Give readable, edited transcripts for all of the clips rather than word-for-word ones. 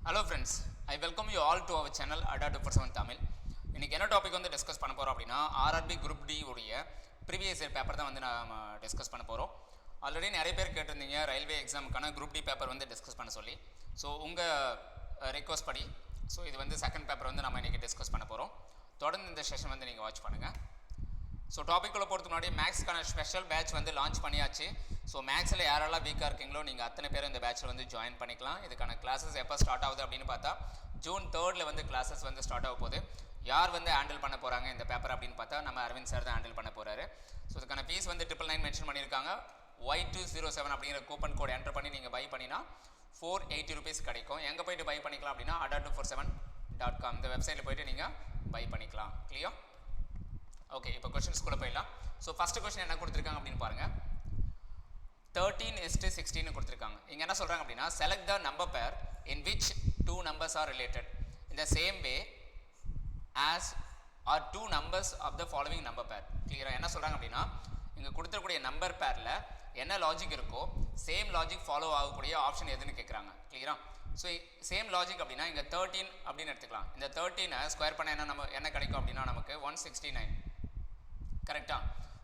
Hello friends, I welcome you all to our channel Ada247 Tamil. இன்னைக்கு என்ன topic வந்து discuss பண்ண போறோம் அப்படினா ஆர்ஆர்பி குரூப் டி உடைய ப்ரீவியஸ் இயர் பேப்பர் தான் வந்து நாம டிஸ்கஸ் பண்ண போறோம். ஆல்ரெடி நிறைய பேர் கேட்டிருந்தீங்க ரயில்வே எக்ஸாமுக்கான குரூப் டி பேப்பர் வந்து டிஸ்கஸ் பண்ண சொல்லி. ஸோ உங்கள் ரிக்வஸ்ட் படி ஸோ இது வந்து செகண்ட் பேப்பர் வந்து நம்ம இன்றைக்கி டிஸ்கஸ் பண்ண போகிறோம். தொடர்ந்து இந்த செஷன் வந்து நீங்கள் வாட்ச் பண்ணுங்கள். ஸோ டாப்பிக்குள்ளே போகிறதுக்கு முன்னாடி மேக்ஸ்க்கான ஸ்பெஷல் பேட்ச் வந்து லான்ச் பண்ணியாச்சு. ஸோ மேக்ஸில் யாரெல்லாம் வீக்காக இருக்கீங்களோ நீங்கள் அத்தனை பேர் இந்த பேட்சில் வந்து ஜாயின் பண்ணிக்கலாம். இதுக்கான கிளாஸஸ் எப்போ ஸ்டார்ட் ஆகுது அப்படின்னு பார்த்தா ஜூன் 3 வந்து கிளாஸஸ் வந்து ஸ்டார்ட் ஆக போகுது. யார் வந்து ஹேண்டில் பண்ண போகிறாங்க இந்த பேப்பர் அப்படின்னு பார்த்தா நம்ம அரவிந்த் சார் தான் ஹேண்டில் பண்ண போகிறாரு. ஸோ இதுக்கான ஃபீஸ் வந்து 999 மென்ஷன் பண்ணியிருக்காங்க. Y207 அப்படிங்கிற கூப்பன் கோட் என்டர் பண்ணி நீங்கள் பை பண்ணினா 480 rupees கிடைக்கும். எங்கே போய்ட்டு பை பண்ணிக்கலாம் அப்படின்னா ada247.com இந்த வெப்சைட்டில் போய்ட்டு நீங்கள் பை பண்ணிக்கலாம். கிளியர்? ஓகே, இப்போ கொஸ்டின்ஸ்குள்ளே போயிடலாம். ஸோ ஃபஸ்ட்டு கொஸ்டின் என்ன கொடுத்துருக்காங்க அப்படின்னு பாருங்கள். 13:16 கொடுத்துருக்காங்க. இங்கே என்ன சொல்கிறாங்க அப்படின்னா select the number pair in which two numbers are related in the same way as are two numbers of the following number pair. கிளியராக என்ன சொல்கிறாங்க அப்படின்னா இங்கே கொடுத்துருக்கூடிய நம்பர் பேரில் என்ன லாஜிக் இருக்கோ சேம் லாஜிக் ஃபாலோ ஆகக்கூடிய ஆப்ஷன் எதுன்னு கேட்குறாங்க. கிளியரா? ஸோ சேம் லாஜிக் அப்படின்னா இங்கே 13 அப்படின்னு எடுத்துக்கலாம். இந்த 13 ஸ்கொயர் பண்ண என்ன கிடைக்கும் அப்படின்னா நமக்கு 169. கரெக்டாக?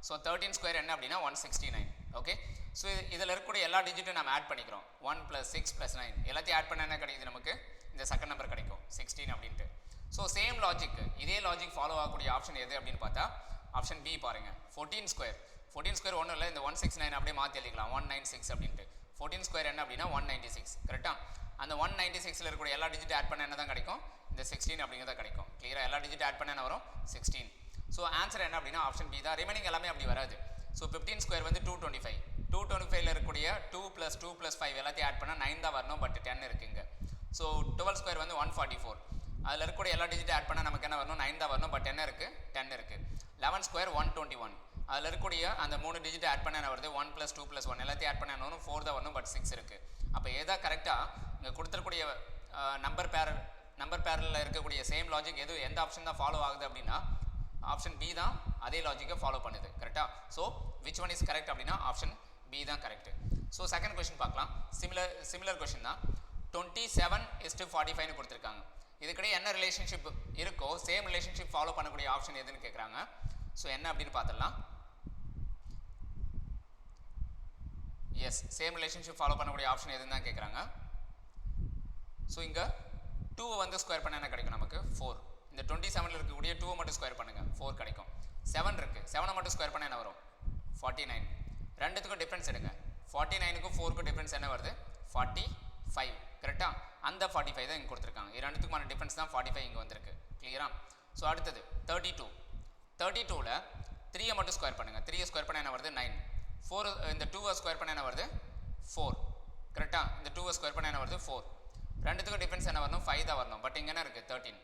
ஸோ 13 ஸ்கொயர் என்ன அப்படின்னா 169. ஓகே, ஸோ இதில் இருக்கக்கூடிய எல்லா டிஜிட்டும் நம்ம ஆட் பண்ணிக்கிறோம். 1 + 6 + 9 எல்லாத்தையும் ஆட் பண்ண என்ன கிடைக்குது நமக்கு இந்த செகண்ட் நம்பர் கிடைக்கும் 16 அப்படின்ட்டு. ஸோ சேம் லாஜிக் இதே லாஜிக் ஃபாலோ ஆகக்கூடிய ஆப்ஷன் எது அப்படின்னு பார்த்தா ஆப்ஷன் பி பாருங்கள். 14 ஸ்கொயர் ஒன்றும் இல்லை, இந்த 169 அப்படியே மாற்றி எழுதிக்கலாம் 196 அப்படின்ட்டு. 14 ஸ்கொயர் என்ன அப்படின்னா 196. கரெக்டாக? அந்த 196ல் இருக்கக்கூடிய எல்லா டிஜிட் ஆட் பண்ண என்ன தான் கிடைக்கும் இந்த 16 அப்படிங்கிறத கிடைக்கும். கிளியராக? எல்லா டிஜிட் ஆட் பண்ண என்ன வரும் 16. ஸோ ஆன்சர் என்ன அப்படின்னா ஆப்ஷன் பி தான். ரிமைனிங் எல்லாமே அப்படி வராது. ஸோ 15 ஸ்கொயர் வந்து 225. 225ல் இருக்கக்கூடிய 2 + 2 + 5 எல்லாத்தையும் ஆட் பண்ணால் 9 தான் வரணும். பட் 10 இருக்குங்க. ஸோ 12 ஸ்கொயர் வந்து 144. அதில் இருக்கக்கூடிய எல்லா டிஜிட் ஆட் பண்ணால் நமக்கு என்ன வரணும் 9 தான் வரணும். பட் என்ன இருக்குது 10 இருக்குது. 11 ஸ்கொயர் 121. அதில் இருக்கக்கூடிய அந்த 3 டிஜிட் ஆட் பண்ண என்ன வருது 1 + 2 + 1 எல்லாத்தையும் ஆட் பண்ண என்ன வரும் 4 தான் வரணும். பட் 6 இருக்குது. அப்போ எதா கரெக்டாக இங்கே கொடுத்துருக்கூடிய நம்பர் பேரில் இருக்கக்கூடிய சேம் லாஜிக் எந்த ஆப்ஷன் தான் ஃபாலோ ஆகுது அப்படின்னா ஆப்ஷன் பி தான் அதே லாஜிக்கை ஃபாலோ பண்ணுது. கரெக்டாக? So which one is correct அப்படின்னா ஆப்ஷன் பி தான் கரெக்ட். ஸோ செகண்ட் கொஸ்டின் பார்க்கலாம். சிமிலர் கொஸ்டின் தான். 27:45 கொடுத்துருக்காங்க. இதுக்கிடையே என்ன ரிலேஷன்ஷிப் இருக்கோ சேம் ரிலேஷன்ஷிப் ஃபாலோ பண்ணக்கூடிய ஆப்ஷன் எதுன்னு கேட்குறாங்க. ஸோ என்ன அப்படின்னு பார்த்துடலாம். எஸ், சேம் ரிலேஷன்ஷிப் ஃபாலோ பண்ணக்கூடிய ஆப்ஷன் எதுன்னு தான் கேட்குறாங்க. ஸோ இங்கே 2 வந்து ஸ்கொயர் பண்ண என்ன கிடைக்கும் நமக்கு 4. இந்த 27ல் இருக்கக்கூடிய 2 மட்டும் ஸ்கொயர் பண்ணுங்கள் 4 கிடைக்கும். 7 இருக்குது, 7 மட்டும் ஸ்கொயர் பண்ண என்ன வரும் 49. ரெண்டுத்துக்கும் டிஃப்ரென்ஸ் எடுங்க. 49க்கும் 4க்கும் டிஃப்ரென்ஸ் என்ன வருது 45. கரெக்டாக? அந்த 45 தான் இங்கே கொடுத்துருக்காங்க. இது ரெண்டுத்துக்குமான டிஃப்ரென்ஸ் தான் 45 இங்கே வந்திருக்கு. கிளியரா? ஸோ அடுத்தது 32ல் 3 மட்டும் ஸ்கொயர் பண்ணுங்கள். 3 ஸ்கொயர் பண்ண என்ன வருது 9. 4 இந்த 2 ஸ்கொயர் பண்ண என்ன வருது 4. கரெக்டாக? இந்த 2 ஸ்கொயர் பண்ண என்ன வருது 4. ரெண்டுத்துக்கும் டிஃப்ரென்ஸ் என்ன வரணும் 5 தான் வரணும். பட் இங்கே என்ன இருக்குது 13.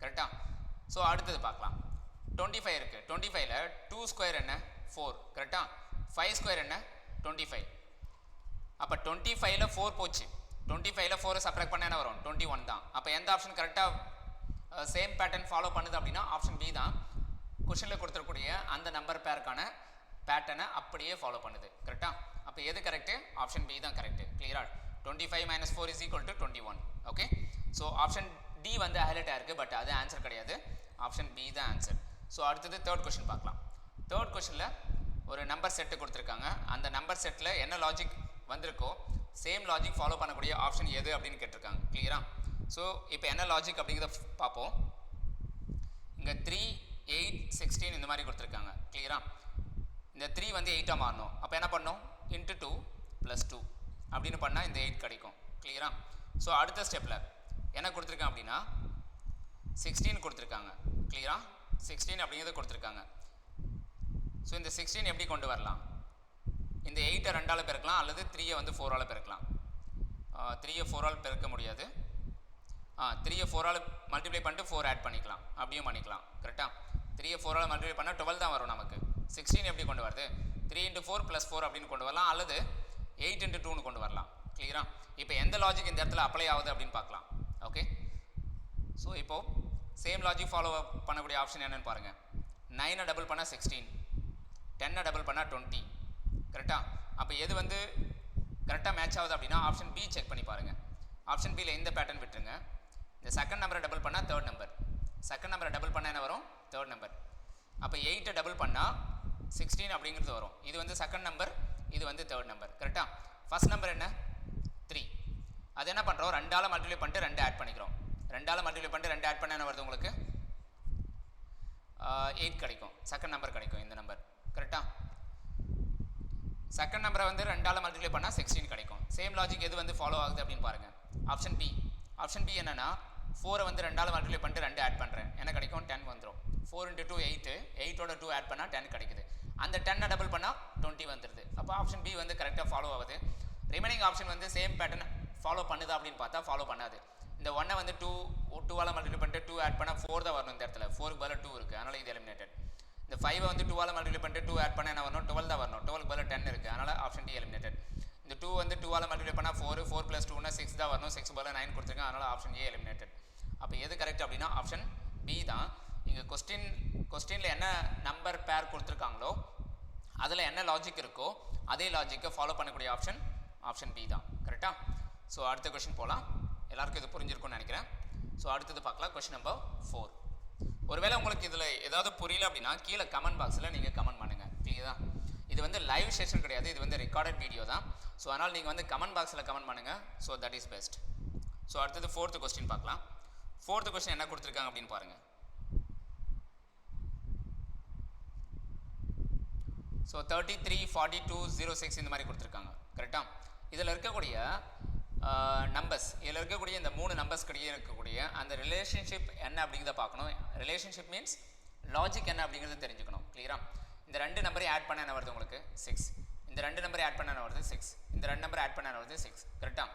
கரெக்டாக? ஸோ அடுத்தது பார்க்கலாம். 25 இருக்குது. 25ல் 2 ஸ்கொயர் என்ன 4. கரெக்டாக? 5 ஸ்கொயர் என்ன 25. அப்போ 25ல் 4 போச்சு. 25ல் 4 சப்ராக்ட் பண்ண என்ன வரும் 21 தான். அப்போ எந்த ஆப்ஷன் கரெக்டாக சேம் பேட்டர்ன் ஃபாலோ பண்ணுது அப்படின்னா ஆப்ஷன் பி தான். கொஷனில் கொடுத்துருக்கூடிய அந்த நம்பர் பேருக்கான பேட்டர்னை அப்படியே ஃபாலோ பண்ணுது. கரெக்டாக? அப்போ எது கரெக்டு ஆப்ஷன் பி தான் கரெக்டு. கிளியரா? 25 - 4 = 21. ஓகே, ஸோ ஆப்ஷன் டி வந்து ஹைலைட் ஆயிருக்கு. பட் அது ஆன்சர் கிடையாது. ஆப்ஷன் பி தான் ஆன்சர். ஸோ அடுத்தது தேர்ட் கொஸ்டின் பார்க்கலாம். தேர்ட் கொஸ்டினில் ஒரு நம்பர் செட்டு கொடுத்துருக்காங்க. அந்த நம்பர் செட்டில் என்ன லாஜிக் வந்திருக்கோ சேம் லாஜிக் ஃபாலோ பண்ணக்கூடிய ஆப்ஷன் எது அப்படின்னு கேட்டிருக்காங்க. கிளியரா? ஸோ இப்போ என்ன லாஜிக் அப்படிங்கிறத பார்ப்போம். இங்கே 3, 8, 16 இந்த மாதிரி கொடுத்துருக்காங்க. கிளியரா? இந்த 3 வந்து 8ஆக மாறணும். அப்போ என்ன பண்ணணும் × 2 + 2 அப்படின்னு பண்ணால் இந்த 8 கிடைக்கும். கிளியரா? ஸோ அடுத்த ஸ்டெப்பில் என்ன கொடுத்துருக்காங்க அப்படின்னா 16 கொடுத்துருக்காங்க. கிளியரா? 16 அப்படிங்கிறத கொடுத்துருக்காங்க. ஸோ இந்த 16 எப்படி கொண்டு வரலாம் இந்த 8ஐ 2ஆல் பெருக்கலாம் அல்லது 3ஐ வந்து 4ஆல் பெருக்கலாம். 3ஐ 4ஆல் பெருக்க முடியாது. 3ஐ 4ஆல் மல்டிப்ளை பண்ணிட்டு 4 ஆட் பண்ணிக்கலாம். அப்படியும் பண்ணிக்கலாம். கரெக்டாக? 3ஐ 4ஆல் மல்டிப்ளை பண்ணால் 12 தான் வரும் நமக்கு. 16 எப்படி கொண்டு வருது 3 × 4 + 4 அப்படின்னு கொண்டு வரலாம் அல்லது 8 × 2ன்னு கொண்டு வரலாம். கிளியரா? இப்போ எந்த லாஜிக் இந்த இடத்துல அப்ளை ஆகுது அப்படின்னு பார்க்கலாம். ஓகே, ஸோ இப்போது சேம் லாஜிக் ஃபாலோ பண்ணக்கூடிய ஆப்ஷன் என்னென்னு பாருங்கள். 9ஐ டபுள் பண்ணால் 16, 10ஐ டபுள் பண்ணால் 20. கரெக்டாக? அப்போ எது வந்து கரெக்டாக மேட்ச் ஆகுது அப்படின்னா ஆப்ஷன் பி செக் பண்ணி பாருங்கள். ஆப்ஷன் பியில் இந்த பேட்டர்ன் விட்டுருங்க. இந்த செகண்ட் நம்பரை டபுள் பண்ணால் தேர்ட் நம்பர், செகண்ட் நம்பரை டபுள் பண்ணால் என்ன வரும், தேர்ட் நம்பர். அப்போ 8 டபுள் பண்ணால் 16 அப்படிங்கிறது வரும். இது வந்து செகண்ட் நம்பர், இது வந்து தேர்ட் நம்பர். கரெக்டாக? ஃபர்ஸ்ட் நம்பர் என்ன 3, அது என்ன பண்ணுறோம், 2ஆல் மல்டிப்ளை பண்ணிட்டு 2 ஆட் பண்ணிக்கிறோம். 2ஆல் மல்டிப்ளை பண்ணிட்டு 2 ஆட் பண்ண என்ன வருது உங்களுக்கு 8 கிடைக்கும், செகண்ட் நம்பர் கிடைக்கும் இந்த நம்பர். கரெக்டாக? செகண்ட் நம்பரை வந்து 2ஆல் மல்டிப்ளை பண்ணால் 16 கிடைக்கும். சேம் லாஜிக் எது வந்து ஃபாலோ ஆகுது அப்படின்னு பாருங்கள். Option B. ஆப்ஷன் பி என்னன்னா 4 வந்து 2ஆல் மல்டிப்ளை பண்ணிட்டு 2 ஆட் பண்ணுறேன், என்ன கிடைக்கும் 10 வந்துடும். 4 × 2 8, 8ஓட 2 ஆட் பண்ணால் 10 கிடைக்குது. அந்த 10 டபுள் பண்ணால் 20 வந்துடுது. அப்போ ஆப்ஷன் பி வந்து கரெக்டாக ஃபாலோ ஆகுது. ரிமைனிங் ஆப்ஷன் வந்து சேம் பேட்டர்ன் ஃபாலோ பண்ணுதா அப்படின்னு பார்த்தா ஃபாலோ பண்ணாது. இந்த 1 வந்து 2ஆல் மல்டிப்ளை பண்ணிட்டு 2 ஆட் பண்ணால் 4 தான் வரணும். இந்த இடத்துல 4க்கு பதிலாக 2 இருக்குது, அதனால் இது எலிமினேட்டட். இந்த 5 வந்து 2ஆல் மல்டிப்ளை பண்ணிட்டு 2 ஆட் பண்ணால் என்ன வரணும், 12 தான் வரணும். 12க்கு பதிலாக 10 இருக்குது, அதனால் ஆப்ஷன் டி எலிமினேட்டட். இந்த 2 வந்து 2ஆல் மல்டிப்ளை பண்ணால் 4, 4 + 2னா 6 தான் வரணும். 6க்கு பதிலாக 9 கொடுத்துருக்கேன், அதனால் ஆப்ஷன் ஏ எலிமினேட்டட். அப்போ எது கரெக்ட் அப்படின்னா ஆப்ஷன் பி தான். இங்கே கொஸ்டினில் என்ன நம்பர் பேர் கொடுத்துருக்காங்களோ அதில் என்ன லாஜிக் இருக்கோ அதே லாஜிக்கை ஃபாலோ பண்ணக்கூடிய ஆப்ஷன் பி தான். கரெக்டாக? ஸோ அடுத்த கொஸ்டின் போகலாம். எல்லாருக்கும் இது புரிஞ்சிருக்கும்னு நினைக்கிறேன். ஸோ அடுத்தது பார்க்கலாம். Question number 4. ஒருவேளை உங்களுக்கு இதில் ஏதாவது புரியல அப்படின்னா கீழே கமெண்ட் பாக்ஸில் நீங்கள் கமெண்ட் பண்ணுங்கள். கிளியரா? இது வந்து லைவ் செஷன் கிடையாது, இது வந்து ரெக்கார்டட் வீடியோ தான். ஸோ அதனால் நீங்கள் வந்து கமெண்ட் பாக்ஸில் கமெண்ட் பண்ணுங்கள். So that is best. So அடுத்தது 4th கொஸ்டின் பார்க்கலாம். 4th கொஸ்டின் என்ன கொடுத்துருக்காங்க அப்படின்னு பாருங்கள். ஸோ 33, 42, 06 இந்த மாதிரி கொடுத்துருக்காங்க. கரெக்டாக? இதில் இருக்கக்கூடிய நம்பர்ஸ், இதில் இருக்கக்கூடிய இந்த 3 நம்பர்ஸ் கிடையே இருக்கக்கூடிய அந்த ரிலேஷன்ஷிப் என்ன அப்படிங்கிறத பார்க்கணும். ரிலேஷன்ஷிப் மீன்ஸ் லாஜிக் என்ன அப்படிங்கிறத தெரிஞ்சுக்கணும். கிளியரா? இந்த 2 நம்பரையும் ஆட் பண்ண என்ன வருது உங்களுக்கு 6, இந்த 2 நம்பரை ஆட் பண்ண என்ன வருது 6, இந்த 2 நம்பரை ஆட் பண்ண என்ன வருது 6. கரெக்டாக?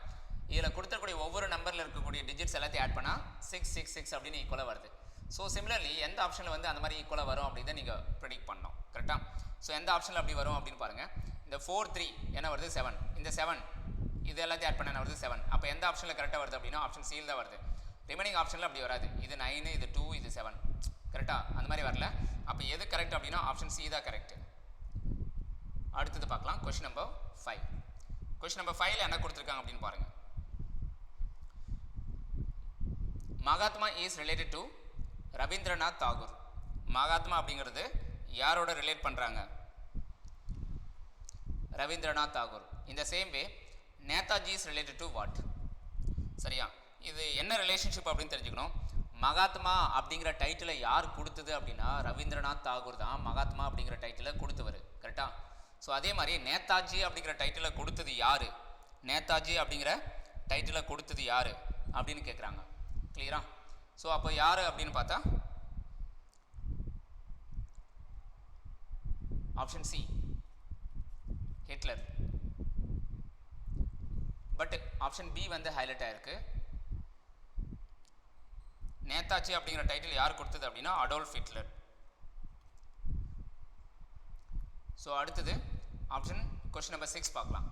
இதில் கொடுத்துருக்கூடிய ஒவ்வொரு நம்பரில் இருக்கக்கூடிய டிஜிட்ஸ் எல்லாத்தையும் ஆட் பண்ணால் 6, 6, 6 அப்படின்னு ஈக்குவலாக வருது. ஸோ சிமிலர்லி எந்த ஆப்ஷனில் வந்து அந்த மாதிரி ஈக்குவலாக வரும் அப்படின்னு நீங்கள் ப்ரெடிக்ட் பண்ணணும். கரெக்டாக? ஸோ எந்த ஆப்ஷனில் அப்படி வரும் அப்படின்னு பாருங்கள். இந்த 4, 3 என்ன வருது 7, இந்த 7 இது எல்லாத்தையும் ஆட் பண்ண என்ன வருது 7. அப்போ எந்த ஆப்ஷனில் கரெக்டாக வருது அப்படின்னா ஆப்ஷன் சியில் தான் வருது. ரிமைனிங் ஆப்ஷனில் அப்படி வராது. இது 9, இது 2, இது 7. கரெக்டாக? அந்த மாதிரி வரல. அப்போ எது கரெக்ட் அப்படின்னா ஆப்ஷன் சி தான் கரெக்ட். அடுத்தது பார்க்கலாம். Question number 5. கொஸ்டின் நம்பர் 5ல் என்ன கொடுத்துருக்காங்க அப்படின்னு பாருங்கள். Mahatma is related to Rabindranath Tagore. Mahatma அப்படிங்கிறது யாரோட ரிலேட் பண்ணுறாங்க, ரவீந்திரநாத் தாகூர். இந்த same way Netaji is related to what. சரியா? இது என்ன ரிலேஷன்ஷிப் அப்படின்னு தெரிஞ்சுக்கணும். மகாத்மா அப்படிங்கிற டைட்டிலை யார் கொடுத்தது அப்படின்னா ரவீந்திரநாத் தாகூர் தான் மகாத்மா அப்படிங்கிற டைட்டிலை கொடுத்தவர். கரெக்டாக? ஸோ அதே மாதிரி நேதாஜி அப்படிங்கிற டைட்டிலை கொடுத்தது யார், நேதாஜி அப்படிங்கிற டைட்டிலை கொடுத்தது யார் அப்படின்னு கேட்குறாங்க. கிளியரா? ஸோ அப்போ யார் அப்படின்னு பார்த்தா option C Hitler. But option B வந்து ஹைலைட் ஆயிருக்கு. நேதாஜி அப்படிங்கிற டைட்டில் யார் கொடுத்தது அப்படின்னா அடோல்ஃப் ஹிட்லர். ஸோ அடுத்தது ஆப்ஷன் கொஸ்டின் நம்பர் 6 பார்க்கலாம்.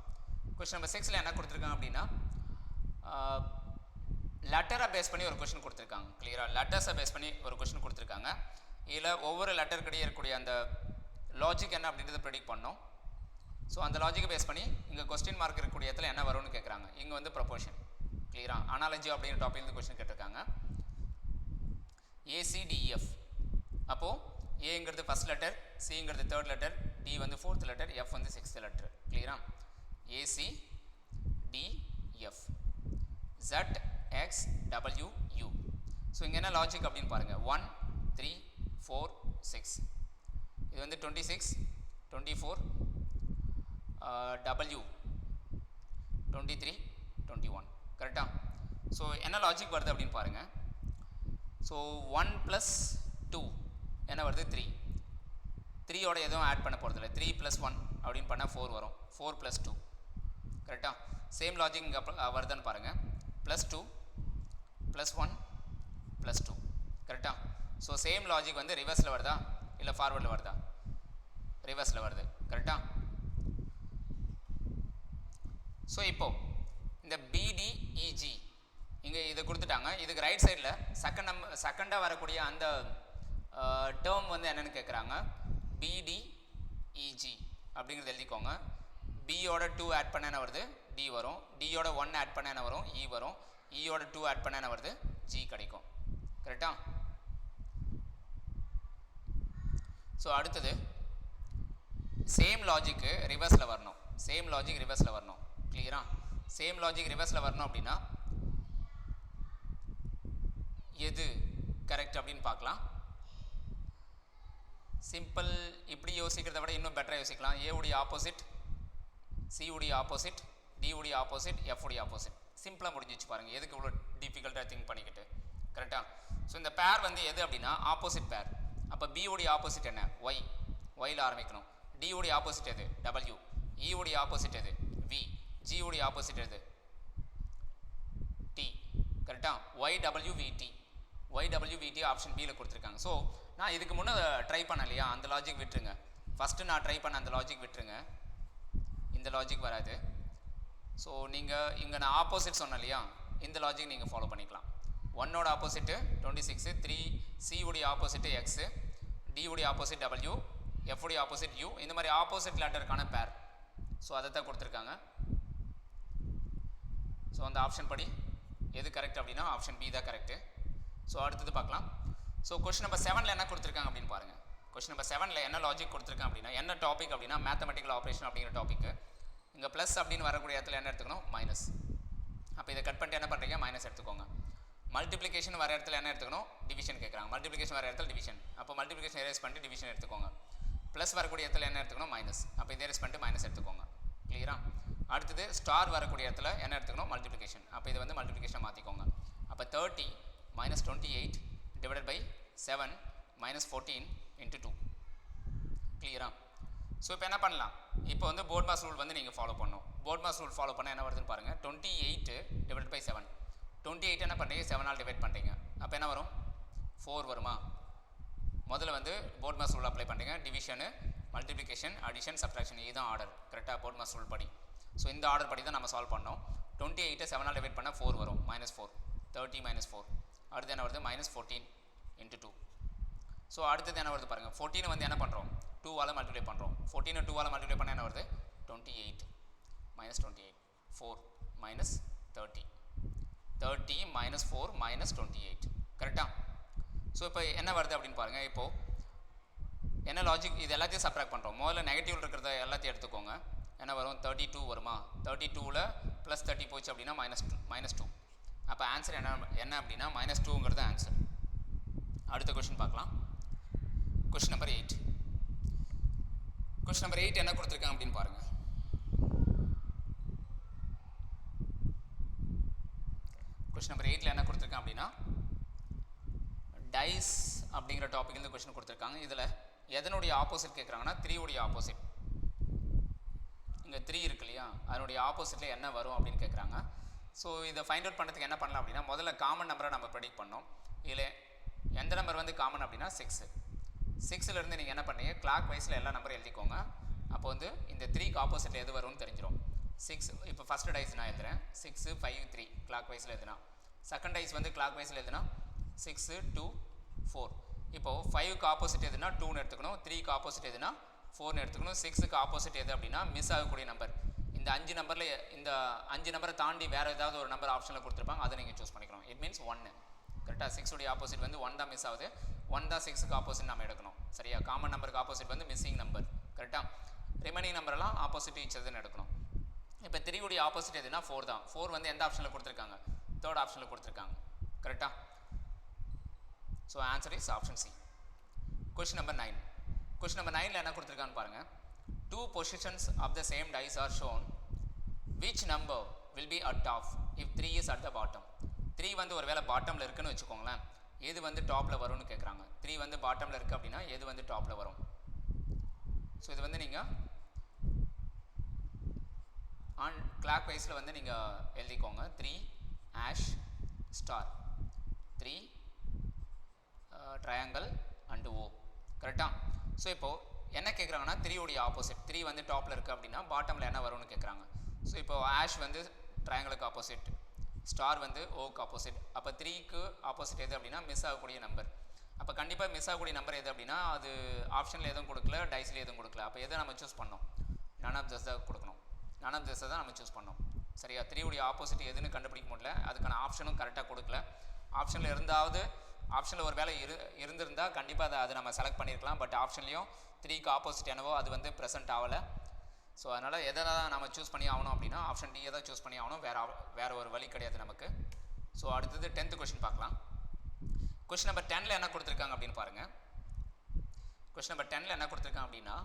கொஸ்டின் நம்பர் 6ல் என்ன கொடுத்துருக்காங்க அப்படின்னா லெட்டரை பேஸ் பண்ணி ஒரு கொஸ்டின் கொடுத்துருக்காங்க. கிளியரா? லெட்டர்ஸை பேஸ் பண்ணி ஒரு கொஸ்டின் கொடுத்துருக்காங்க. இதில் ஒவ்வொரு லெட்டர் கிடையே இருக்கக்கூடிய அந்த லாஜிக் என்ன அப்படின்றத ப்ரெடிக்ட் பண்ணோம். ஸோ அந்த லாஜிக்கை பேஸ் பண்ணி இங்கே கொஸ்டின் மார்க் இருக்கக்கூடிய இடத்துல என்ன வரும்னு கேட்குறாங்க. இங்கே வந்து ப்ரொபோர்ஷன். கிளியரா? அனாலஜி அப்படிங்கிற டாப்பிக்லேருந்து கொஸ்டின் கேட்டிருக்காங்க. ACDEF. அப்போது ஏங்கிறது ஃபஸ்ட் லெட்டர், சிங்கிறது தேர்ட் லெட்டர், டி வந்து 4th லெட்டர், எஃப் வந்து 6th லெட்டர். கிளியரா? ACDEF ZXWU. ஸோ இங்கே என்ன லாஜிக் அப்படின்னு பாருங்கள். 1, 3, 4, 6. இது வந்து 26, 24, W 23, 21. கரெக்டாக? ஸோ என்ன லாஜிக் வருது அப்படின்னு பாருங்கள். ஸோ 1 + 2 என்ன வருது 3. 3யோட எதுவும் ஆட் பண்ண போகிறதில்ல. 3 + 1 அப்படின்னு பண்ணால் 4 வரும். 4 + 2. கரெக்டாக? சேம் லாஜிக் இங்கே வருதுன்னு பாருங்கள். +2 + 1 + 2. கரெக்டாக? ஸோ சேம் லாஜிக் வந்து ரிவர்ஸில் வருதா இல்லை ஃபார்வர்டில் வருதா? ரிவர்ஸில் வருது. கரெக்டாக? ஸோ இப்போது இந்த BDEG இங்கே இதை கொடுத்துட்டாங்க. இதுக்கு ரைட் சைடில் செகண்டாக வரக்கூடிய அந்த டேர்ம் வந்து என்னென்னு கேட்குறாங்க. BDEG அப்படிங்கிறது எழுதிக்கோங்க. பியோட 2 ஆட் பண்ண என்ன வருது D வரும். டியோட 1 ஆட் பண்ண என்ன வரும் E வரும். ஈயோட 2 ஆட் பண்ண என்ன வருது ஜி கிடைக்கும். கரெக்டா? ஸோ அடுத்தது சேம் லாஜிக்கு ரிவர்ஸில் வரணும். சேம் லாஜிக் ரிவர்ஸில் வரணும். கிளியரா? சேம் லாஜிக் ரிவர்ஸில் வரணும் அப்படின்னா எது கரெக்ட் அப்படின்னு பார்க்கலாம். சிம்பிள் இப்படி யோசிக்கிறத விட இன்னும் பெட்டராக யோசிக்கலாம். ஏ உடைய ஆப்போசிட், சி உடைய ஆப்போசிட், டி உடைய ஆப்போசிட், எஃப் உடைய ஆப்போசிட். சிம்பிளாக முடிஞ்சிச்சு பாருங்கள். எதுக்கு இவ்வளோ டிஃபிகல்ட்டாக திங்க் பண்ணிக்கிட்டு? கரெக்டாக? ஸோ இந்த பேர் வந்து எது அப்படின்னா ஆப்போசிட் பேர். அப்போ பி உடைய ஆப்போசிட் என்ன? ஒய். ஒயில் ஆரம்பிக்கணும். டி உடைய ஆப்போசிட் எது? டபிள்யூ. இ உடைய ஆப்போசிட் எது? வி. ஜி உடைய ஆப்போசிட் எது? டி. கரெக்டாக? Y W V T. YWVT option பியில் கொடுத்துருக்காங்க. ஸோ நான் இதுக்கு முன்னே ட்ரை பண்ண இல்லையா, அந்த லாஜிக் விட்டுருங்க. ஃபஸ்ட்டு நான் ட்ரை பண்ண அந்த லாஜிக் விட்டுருங்க, இந்த லாஜிக் வராது. ஸோ நீங்கள் இங்கே நான் ஆப்போசிட் சொன்னேன் இல்லையா, இந்த லாஜிக் நீங்கள் ஃபாலோ பண்ணிக்கலாம். 1ஓட ஆப்போசிட்டு 26, 3 சி உடைய ஆப்போசிட்டு எக்ஸு, டி உடைய ஆப்போசிட் டபிள்யூ, எஃப் உடைய ஆப்போசிட் யூ. இந்த மாதிரி ஆப்போசிட் லெட்டருக்கான பேர். ஸோ அதை தான் கொடுத்துருக்காங்க. ஸோ அந்த ஆப்ஷன் படி எது கரெக்ட் அப்படின்னா ஆப்ஷன் பி தான் கரெக்டு. ஸோ அடுத்தது பார்க்கலாம். ஸோ கொஸ்டின் நம்பர் 7ல் என்ன கொடுத்துருக்காங்க அப்படின்னு பாருங்கள். கொஸ்டின் நம்பர் 7ல் என்ன லாஜிக் கொடுத்துருக்காங்க அப்படின்னா, என்ன டாபிக் அப்படின்னா மேத்தமெட்டிக்கல் ஆப்ரேஷன் அப்படிங்கிற டாப்பிக்கு. இங்கே ப்ளஸ் அப்படின்னு வரக்கூடிய இடத்துல என்ன எடுத்துக்கணும்? மைனஸ். அப்போ இதை கட் பண்ணிட்டு என்ன பண்ணுறீங்க? மைனஸ் எடுத்துக்கோங்க. மல்டிப்ளிகேஷன் வர இடத்துல என்ன எடுத்துக்கணும்? டிவிஷன் கேட்குறாங்க. மல்டிப்ளிகேஷன் வர இடத்துல டிவிஷன். அப்போ மல்டிப்ளிகேஷன் எரேஸ் பண்ணிட்டு டிவிஷன் எடுத்துக்கோங்க. ப்ளஸ் வரக்கூடிய இடத்துல என்ன எடுத்துக்கணும்? மைனஸ். அப்போ இதை எரேஸ் பண்ணிட்டு மைனஸ் எடுத்துக்கோங்க. கிளியரா? அடுத்தது ஸ்டார் வரக்கூடிய இடத்துல என்ன எடுத்துக்கணும்? மல்டிப்ளிகேஷன். அப்போ இது வந்து மல்டிப்ளிகேஷன் மாற்றிக்கோங்க. அப்போ 30 minus 28 divided by 7 minus 14 into 2. கிளியரா? ஸோ இப்போ என்ன பண்ணலாம்? இப்போ வந்து போர்ட் மாஸ் ரூல் வந்து நீங்கள் ஃபாலோ பண்ணணும். போர்ட் மாஸ் ரூல் ஃபாலோ பண்ண என்ன வருதுன்னு பாருங்கள். 28 divided by 7. 28 என்ன பண்ணுறீங்க? 7ஆல் டிவைட் பண்ணுறீங்க. அப்போ என்ன வரும்? 4 வருமா? முதல்ல வந்து போர்ட் மாஸ் ரூல் அப்ளை பண்ணுறீங்க. டிவிஷனு, மல்டிப்ளிகேஷன், அடிஷன், சப்ட்ராக்ஷன், இதுதான் ஆர்டர். கரெக்டாக? போர்ட் மாஸ் ரூல் படி. ஸோ இந்த ஆர்டர் படி தான் நம்ம சால்வ் பண்ணோம். 28 7ஆல் டிவைட் பண்ணால் 4 வரும். -4. 30 minus 4. அடுத்து என்ன வருது? -14 into 2. ஸோ அடுத்தது என்ன வருது பாருங்கள். 14 வந்து என்ன பண்ணுறோம்? 2ஆல் மல்டிப்ளை பண்ணுறோம். 14 2ஆல் மல்டிப்ளை பண்ணால் என்ன வருது? 28 -28. 4 minus 30. 30 minus 4 minus 28. கரெக்டாக? ஸோ இப்போ என்ன வருது அப்படின்னு பாருங்கள். இப்போது என்ன லாஜிக்? இது எல்லாத்தையும் சப்ராக்ட் பண்ணுறோம். முதல்ல நெகட்டிவ் இருக்கிறத எல்லாத்தையும் எடுத்துக்கோங்க. என்ன வரும்? 32 வருமா? 32ல் ப்ளஸ் 30 போச்சு அப்படின்னா -2. அப்போ ஆன்சர் என்ன அப்படின்னா -2ங்கிறது ஆன்சர். அடுத்த கொஸ்டின் பார்க்கலாம். Question number 8. கொஸ்டின் நம்பர் 8 என்ன கொடுத்துருக்காங்க அப்படின்னு பாருங்கள். கொஸ்டின் நம்பர் 8ல் என்ன கொடுத்துருக்காங்க அப்படின்னா டைஸ் அப்படிங்கிற டாபிக் இந்த கொஸ்டின் கொடுத்துருக்காங்க. இதில் எதனுடைய ஆப்போசிட் கேட்குறாங்கன்னா 3 உடைய ஆப்போசிட். இங்கே 3 இருக்கு இல்லையா, அதனுடைய ஆப்போசிட்டில் என்ன வரும் அப்படின்னு கேட்குறாங்க. ஸோ இதை ஃபைண்ட் அவுட் பண்ணுறதுக்கு என்ன பண்ணலாம் அப்படின்னா, முதல்ல காமன் நம்பரை நம்ம ப்ரெடிக்ட் பண்ணோம். இதில் எந்த நம்பர் வந்து காமன் அப்படின்னா 6. 6லேருந்து நீங்கள் என்ன பண்ணீங்க? கிளாக் வைஸில் எல்லா நம்பரும் எழுதிக்கோங்க. அப்போ வந்து இந்த 3க்கு ஆப்போசிட்டில் எது வரும்னு தெரிஞ்சிடும். 6 இப்போ ஃபஸ்ட்டு டைஸ் நான் எழுதுறேன். 6 5 3 கிளாக் வைஸில் எழுதுனா. செகண்ட் டைஸ் வந்து கிளாக் வைஸில் எழுதுனா 6 2 4. இப்போது 5க்கு ஆப்போசிட் எதுனா 2ன்னு எடுத்துக்கணும். 3க்கு ஆப்போசிட் எதுனா 4ன்னு எடுத்துக்கணும். 6க்கு ஆப்போசிட் எது அப்படின்னா மிஸ் ஆகக்கூடிய நம்பர். இந்த 5 நம்பரில் இந்த 5 நம்பரை தாண்டி வேறு ஏதாவது ஒரு நம்பர் ஆப்ஷனில் கொடுத்துருப்பாங்க, அதை நீங்கள் சூஸ் பண்ணிக்கணும். It means 1. கரெக்டாக? 6 உடைய ஆப்போசிட் வந்து 1 தான் மிஸ் ஆகுது. 1 தான் 6க்கு ஆப்போசிட் நம்ம எடுக்கணும். சரியா? காமன் நம்பருக்கு ஆப்போசிட் வந்து மிஸ்ஸிங் நம்பர். கரெக்டாக? ரிமைனிங் நம்பரெல்லாம் ஆப்போசிட் ஈச் அதுன்னு எடுக்கணும். இப்போ 3 உடைய ஆப்போசிட் எதுனா 4 தான். 4 வந்து எந்த ஆப்ஷனில் கொடுத்துருக்காங்க? தேர்ட் ஆப்ஷனில் கொடுத்துருக்காங்க. கரெக்டாக? So answer is option C. Question number 9. Question number 9ல் என்ன கொடுத்துருக்கான்னு பாருங்கள். 2 positions of the same dice are shown. Which number will be at top if 3 is at the bottom? 3 வந்து ஒரு வேளை பாட்டமில் இருக்குன்னு வச்சுக்கோங்களேன். எது வந்து டாப்பில் வரும்னு கேட்குறாங்க. 3 வந்து பாட்டமில் இருக்குது அப்படின்னா எது வந்து டாப்பில் வரும்? ஸோ இது வந்து நீங்கள் ஆன் கிளாக் வைஸில் வந்து நீங்கள் எழுதிக்கோங்க. 3 hash star, 3 triangle and O. கரெக்டாக? ஸோ இப்போது என்ன கேட்குறாங்கன்னா 3 உடைய ஆப்போசிட். 3 வந்து டாப்பில் இருக்குது அப்படின்னா பாட்டமில் என்ன வரும்னு கேட்குறாங்க. ஸோ இப்போது ஆஷ் வந்து ட்ரையாங்கிளுக்கு ஆப்போசிட், ஸ்டார் வந்து ஓக்கு ஆப்போசிட். அப்போ 3க்கு ஆப்போசிட் எது அப்படின்னா மிஸ் ஆகக்கூடிய நம்பர். அப்போ கண்டிப்பாக மிஸ் ஆகக்கூடிய நம்பர் எது அப்படின்னா அது ஆப்ஷனில் எதுவும் கொடுக்கல, டைஸில் எதுவும் கொடுக்கல. அப்போ எதை நம்ம சூஸ் பண்ணோம்? நன் ஆஃப் திஸ் தான் கொடுக்கணும். நன் ஆஃப் திஸ் தான் நம்ம சூஸ் பண்ணோம். சரியா? 3 உடைய ஆப்போசிட் எதுன்னு கண்டுபிடிக்க முடியல, அதுக்கான ஆப்ஷனும் கொடுக்கல. ஆப்ஷனில் ஆப்ஷனில் ஒரு வேலை இருந்திருந்தால் கண்டிப்பாக அதை நம்ம செலக்ட் பண்ணியிருக்கலாம். பட் ஆப்ஷன்லேயும் 3க்கு ஆப்போசிட் என்னவோ அது வந்து ப்ரெசென்ட் ஆகலை. ஸோ அதனால் எதை தான் நம்ம சூஸ் பண்ணி ஆகணும் அப்படின்னா ஆப்ஷன் டியை தான் சூஸ் பண்ணி ஆகணும். வேறு ஒரு வழி கிடையாது நமக்கு. ஸோ அடுத்தது 10th கொஷின் பார்க்கலாம். கொஷின் நம்பர் 10ல் என்ன கொடுத்துருக்காங்க அப்படின்னு பாருங்கள். கொஷின் நம்பர் 10ல் என்ன கொடுத்துருக்காங்க அப்படின்னா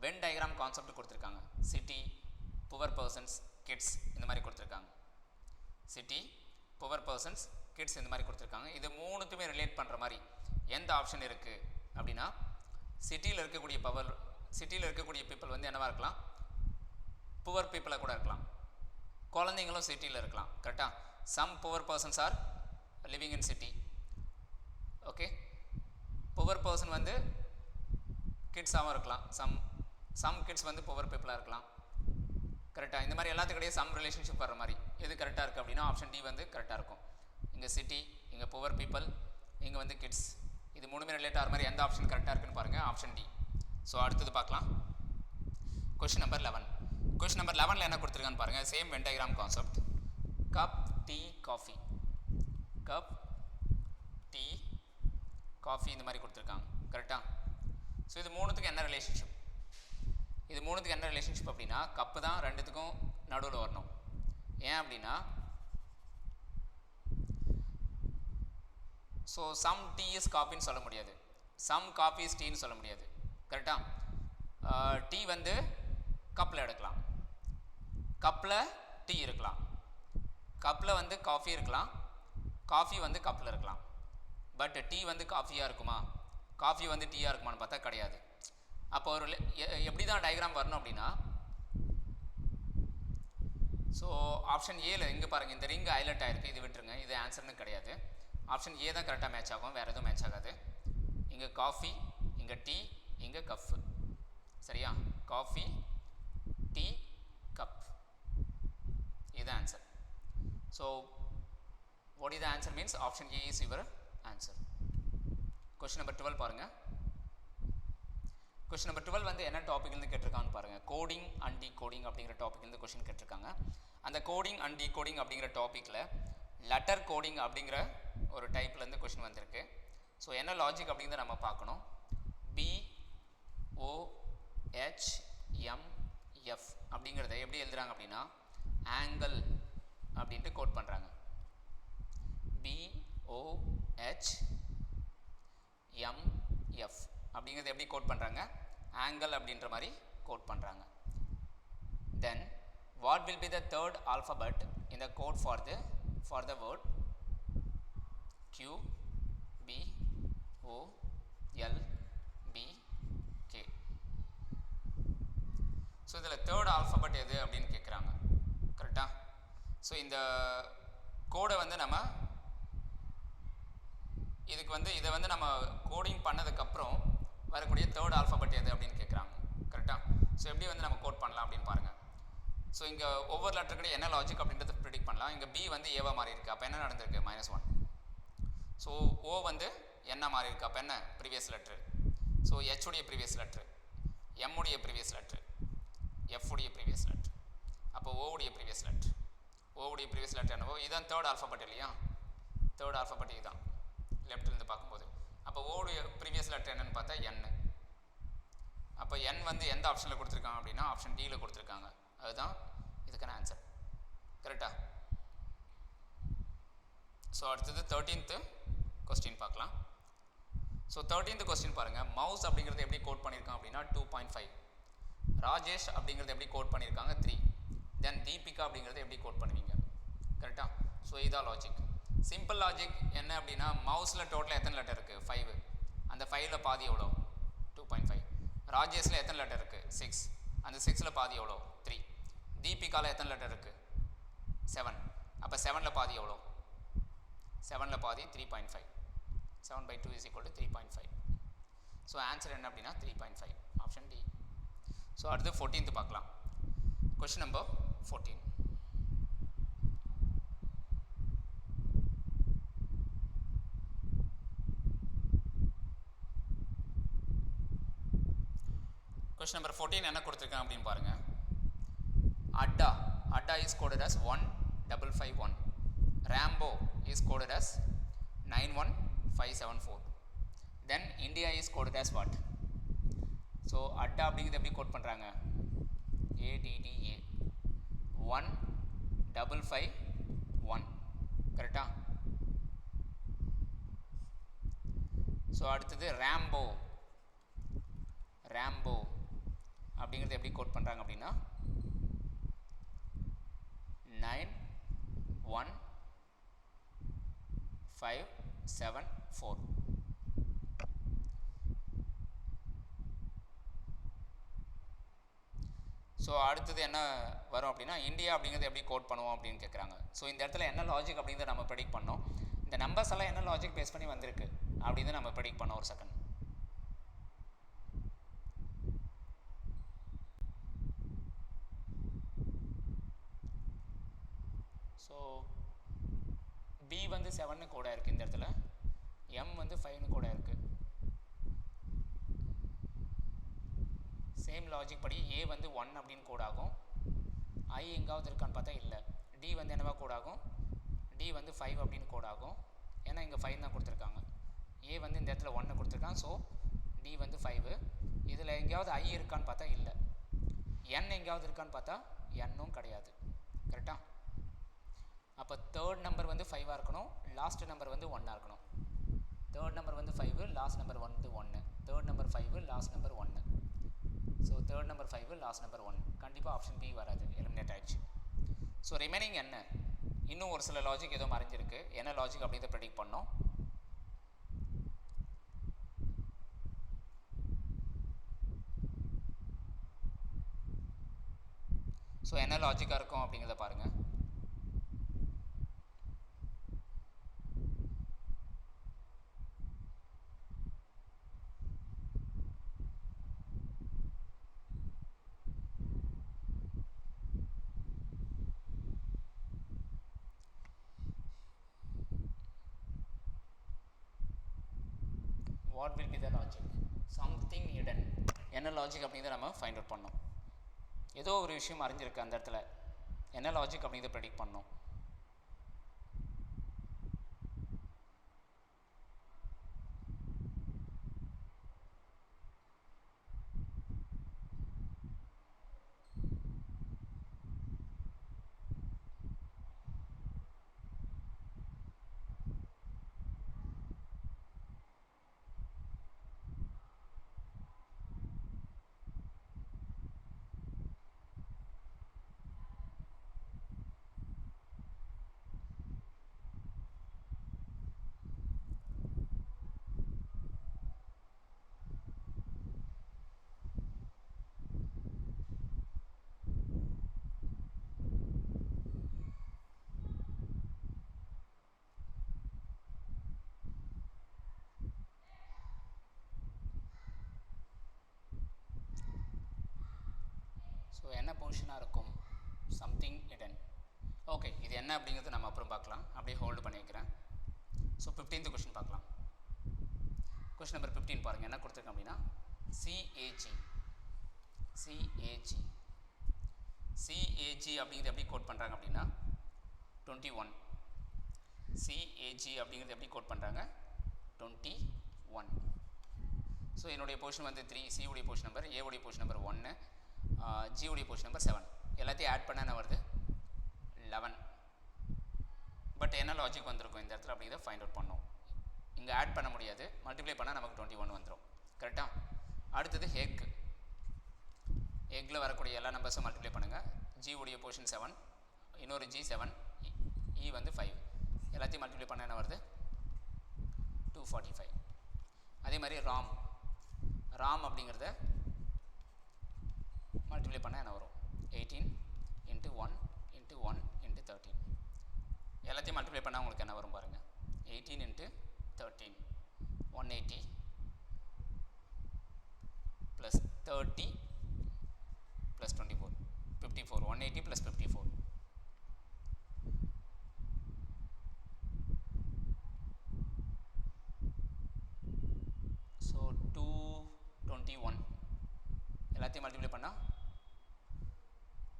வென் டயக்ராம் கான்செப்ட் கொடுத்துருக்காங்க. சிட்டி, புவர் பர்சன்ஸ், கிட்ஸ் இந்த மாதிரி கொடுத்துருக்காங்க. சிட்டி, புவர் பர்சன்ஸ், கிட்ஸ் இந்த மாதிரி கொடுத்துருக்காங்க. இது மூணுத்துமே ரிலேட் பண்ணுற மாதிரி எந்த ஆப்ஷன் இருக்குது அப்படின்னா சிட்டியில் இருக்கக்கூடிய பீப்புள் வந்து என்னவாக இருக்கலாம், புவர் பீப்புளாக கூட இருக்கலாம். குழந்தைங்களும் சிட்டியில் இருக்கலாம். கரெக்டாக? Some poor persons are living in city. Okay, poor person வந்து கிட்ஸாகவும் இருக்கலாம். சம் கிட்ஸ் வந்து புவர் பீப்புளாக இருக்கலாம். கரெக்டாக? இந்த மாதிரி எல்லாத்துக்கிட்டே சம் ரிலேஷன்ஷிப் வர மாதிரி எது கரெக்டாக இருக்குது அப்படின்னா ஆப்ஷன் டி வந்து கரெக்டாக இருக்கும். இங்கே சிட்டி, இங்கே புவர் பீப்புள், இங்கே வந்து கிட்ஸ், இது மூணுமே ரிலேட் ஆகிற மாதிரி எந்த ஆப்ஷன் கரெக்டாக இருக்குன்னு பாருங்கள். Option D. ஸோ அடுத்தது பார்க்கலாம். Question number 11. கொஷின் நம்பர் 11ல் என்ன கொடுத்துருக்கான்னு பாருங்கள். Same Venn diagram concept. Cup, tea, coffee. Cup, tea, coffee இந்த மாதிரி கொடுத்துருக்காங்க. கரெக்டாக? ஸோ இது மூணுத்துக்கு என்ன ரிலேஷன்ஷிப்? இது மூணுத்துக்கு என்ன ரிலேஷன்ஷிப் அப்படின்னா கப்பு தான் ரெண்டுத்துக்கும் நடுவில் வரணும். ஏன் அப்படின்னா ஸோ சம் டீ இஸ் காஃபின்னு சொல்ல முடியாது, சம் காஃபி இஸ் டீன்னு சொல்ல முடியாது. கரெக்டாக? டீ வந்து கப்பில் எடுக்கலாம், கப்பில் டீ இருக்கலாம், கப்பில் வந்து காஃபி இருக்கலாம், காஃபி வந்து கப்பில் இருக்கலாம். பட் டீ வந்து காஃபியாக இருக்குமா, காஃபி வந்து டீயாக இருக்குமான்னு பார்த்தா கிடையாது. அப்போ ஒரு எப்படி தான் டயக்ராம் வரணும் அப்படின்னா ஸோ ஆப்ஷன் ஏல இங்கே பாருங்கள், இந்த ரிங் ஹைலைட் ஆகிருக்கு, இது விட்டுருங்க, இது ஆன்சர்னு கிடையாது. ஆப்ஷன் ஏ தான் கரெக்டாக மேட்ச் ஆகும், வேறு எதுவும் மேட்ச் ஆகாது. இங்கே காஃபி, இங்கே டீ, இங்கே கப்பு. சரியா? காஃபி, டீ, கப், இது answer. So what is the answer means option A is your answer. Question number 12 பாருங்கள். கொஸ்டின் நம்பர் 12 வந்து என்ன டாபிக்லேருந்து கேட்டிருக்கான்னு பாருங்கள். கோடிங் அண்ட் டீகோடிங் அப்படிங்கிற டாப்பிக்லேருந்து கொஸ்டின் கேட்டிருக்காங்க. அந்த கோடிங் அண்ட் டீகோடிங் அப்படிங்கிற டாப்பிக்கில் லெட்டர் கோடிங் அப்படிங்கிற ஒரு டைப்லேருந்து கொஸ்டின் வந்திருக்கு. ஸோ என்ன லாஜிக் அப்படிங்கிறத நம்ம பார்க்கணும். BOHMF அப்படிங்கிறத எப்படி எழுதுறாங்க அப்படின்னா ஆங்கிள் அப்படின்ட்டு கோட் பண்ணுறாங்க. BOHMF அப்படிங்கிறது எப்படி கோட் பண்ணுறாங்க, ஆங்கிள் அப்படின்ற மாதிரி கோட் பண்ணுறாங்க. தென் what will be the third alphabet in the code for the word Q B O L B K. So இதில் தேர்ட் ஆல்ஃபபெட் எது அப்படின்னு கேட்குறாங்க. கரெக்டாக? ஸோ இந்த கோடை வந்து நம்ம இதுக்கு வந்து இதை வந்து நம்ம கோடிங் பண்ணதுக்கப்புறம் வரக்கூடிய தேர்ட் ஆல்ஃபபெட் எது அப்படின்னு கேட்குறாங்க. கரெக்டாக? ஸோ எப்படி வந்து நம்ம கோட் பண்ணலாம் அப்படின்னு பாருங்கள். ஸோ இங்கே ஒவ்வொரு லெட்டருக்கிட்ட என்ன லாஜிக் அப்படின்றத ப்ரிடிக்ட் பண்ணலாம். இங்கே பி வந்து ஏவா மாறி இருக்குது, அப்போ என்ன நடந்திருக்கு, -1. ஸோ ஓ வந்து என்ன மாறி இருக்குது, அப்போ என்ன ப்ரீவியஸ் லெட்ரு. ஸோ ஹெச் உடைய ப்ரீவியஸ் லெட்ரு, எம் உடைய ப்ரீவியஸ் லெட்ரு, எஃப் உடைய ப்ரீவியஸ் லெட்ரு, அப்போ ஓ உடைய ப்ரீவியஸ் லெட்ரு. ஓ உடைய ப்ரீவியஸ் லெட்ரு என்னவோ இதுதான் தேர்ட் ஆல்ஃபபெட் இல்லையா. தேர்ட் ஆல்ஃபபெட் இதுதான் லெஃப்ட்லேருந்து பார்க்கும்போது. அப்போ ஓ உடைய ப்ரீவியஸ் லெட்ரு என்னன்னு பார்த்தா என். அப்போ என் வந்து எந்த ஆப்ஷனில் கொடுத்துருக்காங்க அப்படின்னா ஆப்ஷன் டியில் கொடுத்துருக்காங்க. அதுதான் இதுக்கான ஆன்சர். கரெக்டா? ஸோ அடுத்தது 13th கொஸ்டின் பார்க்கலாம். ஸோ 13th கொஸ்டின் பாருங்கள். மவுஸ் அப்படிங்கிறது எப்படி கோட் பண்ணியிருக்காங்க அப்படின்னா 2.5. ராஜேஷ் அப்படிங்கிறது எப்படி கோட் பண்ணியிருக்காங்க 3. தென் தீபிகா அப்படிங்கிறது எப்படி கோட் பண்ணுவீங்க. கரெக்டாக? ஸோ இதான் லாஜிக். சிம்பிள் லாஜிக் என்ன அப்படின்னா மவுஸில் டோட்டலாக எத்தனை லெட்டர் இருக்குது, 5. அந்த 5ல் பாதி எவ்வளோ, 2.5. ராஜேஷில் எத்தனை லெட்டர் இருக்குது, 6. அந்த 6ல் பாதி எவ்வளோ, 3. தீபிகாவில் எத்தனை லெட்டர் இருக்குது, 7. அப்போ 7ல் பாதி எவ்வளோ, 7ல் பாதி 3.5. 7/2 = 3.5. ஸோ ஆன்சர் என்ன அப்படின்னா 3.5, ஆப்ஷன் டி. ஸோ அடுத்து 14th பார்க்கலாம். Question number 14. கொஸ்டின் நம்பர் 14 என்ன கொடுத்துருக்காங்க அப்படின்னு பாருங்கள். அட்டா is coded as 1551. Rambo is coded as 91574. Then India is coded as what? So ADDA அப்படிங்கிறது எப்படி கோட் பண்ணுறாங்க? ADDA 1551. கரெக்டா? ஸோ அடுத்தது ரேம்போ அப்படிங்கிறது எப்படி கோட் பண்ணுறாங்க அப்படின்னா 91574. ஸோ அடுத்தது என்ன வரும் அப்படின்னா இந்தியா அப்படிங்கிறது எப்படி கோட் பண்ணுவோம் அப்படின்னு கேட்குறாங்க. ஸோ இந்த இடத்துல என்ன லாஜிக் அப்படிங்கிறத நம்ம ப்ரெடிக்ட் பண்ணோம். இந்த நம்பர்ஸ் எல்லாம் என்ன லாஜிக் பேஸ் பண்ணி வந்திருக்கு அப்படின்னு நம்ம ப்ரெடிக்ட் பண்ணோம். ஒரு செகண்ட். ஸோ பி வந்து 7ன்னு கோடாக இருக்குது இந்த இடத்துல, எம் வந்து 5ன்னு கோடாக இருக்குது. சேம் லாஜிக் படி ஏ வந்து 1 அப்படின்னு கோட் ஆகும். ஐ எங்காவது இருக்கான்னு பார்த்தா இல்லை. டி வந்து என்னவா கோட் ஆகும்? டி வந்து 5 அப்படின்னு கோட் ஆகும். ஏன்னா இங்கே 5 தான் கொடுத்துருக்காங்க. ஏ வந்து இந்த இடத்துல 1 கொடுத்துருக்காங்க. ஸோ டி வந்து 5. இதில் எங்கேயாவது ஐ இருக்கான்னு பார்த்தா இல்லை. என் எங்கேயாவது இருக்கான்னு பார்த்தா என்னும் கிடையாது. கரெக்டாக? அப்போ தேர்ட் நம்பர் வந்து 5ஆக இருக்கணும், லாஸ்ட் நம்பர் வந்து 1ஆக இருக்கணும். தேர்ட் நம்பர் வந்து 5, லாஸ்ட் நம்பர் வந்து 1. Third number 5, last number 1. So third number 5, last number 1. கண்டிப்பாக ஆப்ஷன் பி வராது, எலிமினேட் ஆகிடுச்சு. ஸோ ரிமைனிங் என்ன? இன்னும் ஒரு சில லாஜிக் ஏதோ மறைஞ்சிருக்கு. என்ன லாஜிக் அப்படின்றத ப்ரெடிக்ட் பண்ணோம். ஸோ என்ன லாஜிக்காக இருக்கும் அப்படிங்கிறத பாருங்கள். What will be the logic? Something hidden. என்ன லாஜிக் அப்படிங்கிறத நம்ம ஃபைண்ட் அவுட் பண்ணோம். ஏதோ ஒரு விஷயம் அறிஞ்சிருக்கு அந்த இடத்துல. என்ன லாஜிக் அப்படிங்கிறத ப்ரெடிக்ட் பண்ணோம். ஸோ என்ன பொசிஷனாக இருக்கும்? Something hidden. ஓகே, இது என்ன அப்படிங்கிறது நம்ம அப்புறம் பார்க்கலாம். அப்படியே ஹோல்டு பண்ணி வைக்கிறேன். ஸோ 15th கொஸ்டின் பார்க்கலாம். கொஸ்டின் நம்பர் 15 பாருங்கள். என்ன கொடுத்துருக்கேன் அப்படின்னா சிஏஜி அப்படிங்கிறது எப்படி கோட் பண்ணுறாங்க அப்படின்னா 21. சிஏஜி அப்படிங்கிறது எப்படி கோட் பண்ணுறாங்க? 21. ஸோ என்னுடைய பொசிஷன் வந்து 3, சி உடைய பொசிஷன் நம்பர், ஏ உடைய பொசிஷன் நம்பர் 1, ஜி உடைய பொசிஷன் நம்பர் 7. எல்லாத்தையும் ஆட் பண்ண என்ன வருது? 11. பட் என்ன லாஜிக் வந்திருக்கும் இந்த இடத்துல அப்படிங்கிறத ஃபைண்ட் அவுட் பண்ணோம். இங்கே ஆட் பண்ண முடியாது, மல்டிப்ளை பண்ணால் நமக்கு 21 வந்துடும். கரெக்டாக? அடுத்தது எக்கில் வரக்கூடிய எல்லா நம்பர்ஸும் மல்டிப்ளை பண்ணுங்கள். ஜி உடைய பொசிஷன் 7, இன்னொரு ஜி 7, இ வந்து 5. எல்லாத்தையும் மல்டிப்ளை பண்ண என்ன வருது? 245. அதே மாதிரி ராம் அப்படிங்கிறத மல்டிப்ளை பண்ணால் என்ன வரும்? 18 × 1 × 1 × 13. எல்லாத்தையும் மல்டிப்ளை பண்ணால் உங்களுக்கு என்ன வரும் பாருங்கள். 18 × 13 180 + 30 + 24 54. 180 + 54. ஸோ 221. எல்லாத்தையும் மல்டிப்ளை பண்ணால்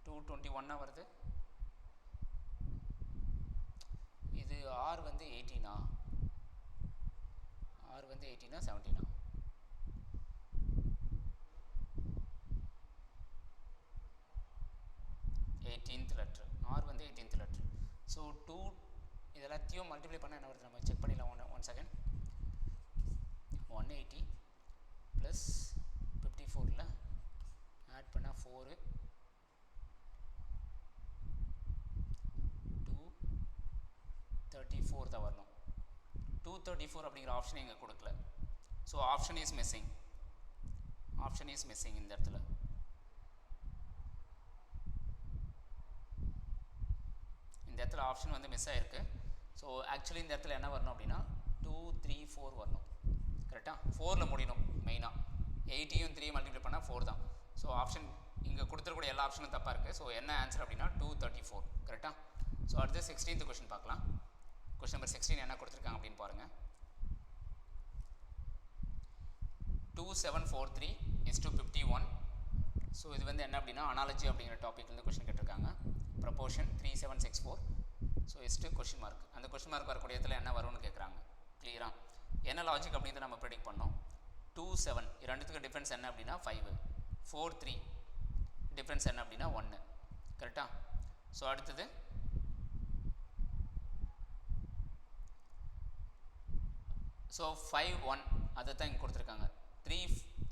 221 வருது. இது ஆர் வந்து 18 ஆர் வந்து 18 17 18th லெட்டர் ஆர் வந்து 18th லெட்டர். ஸோ 2 இது எல்லாத்தையும் மல்டிப்ளை பண்ணால் என்ன வருது நம்ம செக் பண்ணிடலாம். One second. 180 ப்ளஸ் 54ல் ஆட் பண்ணால் 4 234 தான் வரணும். 234 அப்படிங்கிற ஆப்ஷன் இங்கே கொடுக்கல. So option is missing. Option is missing இந்த இடத்துல. இந்த இடத்துல ஆப்ஷன் வந்து மிஸ் ஆகிருக்கு. ஸோ ஆக்சுவலி இந்த இடத்துல என்ன வரணும் அப்படின்னா 234 வரணும். கரெக்டாக 4ல் முடியணும். மெயினாக 8யும் 3 மல்டிப்ளை பண்ணால் 4 தான். ஸோ ஆப்ஷன் இங்கே கொடுத்துருக்கூடிய எல்லா ஆப்ஷனும் தப்பாக இருக்குது. ஸோ என்ன ஆன்சர் அப்படின்னா 234. கரெக்டாக. ஸோ அடுத்து 16th கொஷின் பார்க்கலாம். கொஷின் நம்பர் 16 என்ன கொடுத்துருக்காங்க அப்படின்னு பாருங்கள். 2743 is to 51. ஸோ இது வந்து என்ன அப்படின்னா அனாலஜி அப்படிங்கிற டாப்பிக்லேருந்து கொஷின் கேட்டிருக்காங்க. Proportion 3764. So is to question mark. அந்த கொஷின் மார்க் வரக்கூடிய இடத்துல என்ன வரும்னு கேட்குறாங்க. கிளியராக என்ன லாஜிக் அப்படின்றத நம்ம ப்ரெடிக்ட் பண்ணோம். 27 ரெண்டுத்துக்கு டிஃப்ரென்ஸ் என்ன அப்படின்னா 5. 43 டிஃப்ரென்ஸ் என்ன அப்படின்னா 1. கரெக்டாக. ஸோ அடுத்தது ஸோ 5 1 அதை தான் இங்கே கொடுத்துருக்காங்க. 3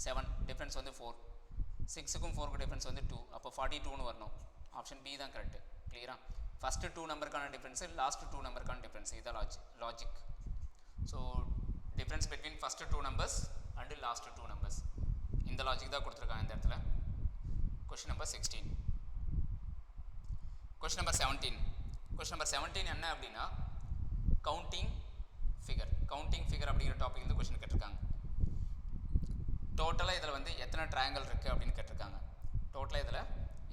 7 டிஃப்ரென்ஸ் வந்து 4. 6க்கும் 4க்கும் டிஃப்ரென்ஸ் வந்து 2. அப்போ 42ன்னு வரணும். ஆப்ஷன் பி தான் கரெக்டு. கிளியராக. ஃபஸ்ட்டு 2 நம்பருக்கான டிஃப்ரென்ஸு, லாஸ்ட்டு 2 நம்பருக்கான டிஃப்ரென்ஸ். இதான் logic. So difference between first 2 numbers and last 2 numbers. இந்த லாஜிக் தான் கொடுத்துருக்காங்க இந்த இடத்துல. Question number 16. Question number 17. Question number 17 என்ன அப்படின்னா கவுண்டிங் ஃபிகர். கவுண்டிங் ஃபிகர் அப்படிங்கிற டாபிக் வந்து கொஷின் கேட்டிருக்காங்க. டோட்டலாக இதில் வந்து எத்தனை ட்ரையாங்கிள் இருக்குது அப்படின்னு கேட்டிருக்காங்க. டோட்டலாக இதில்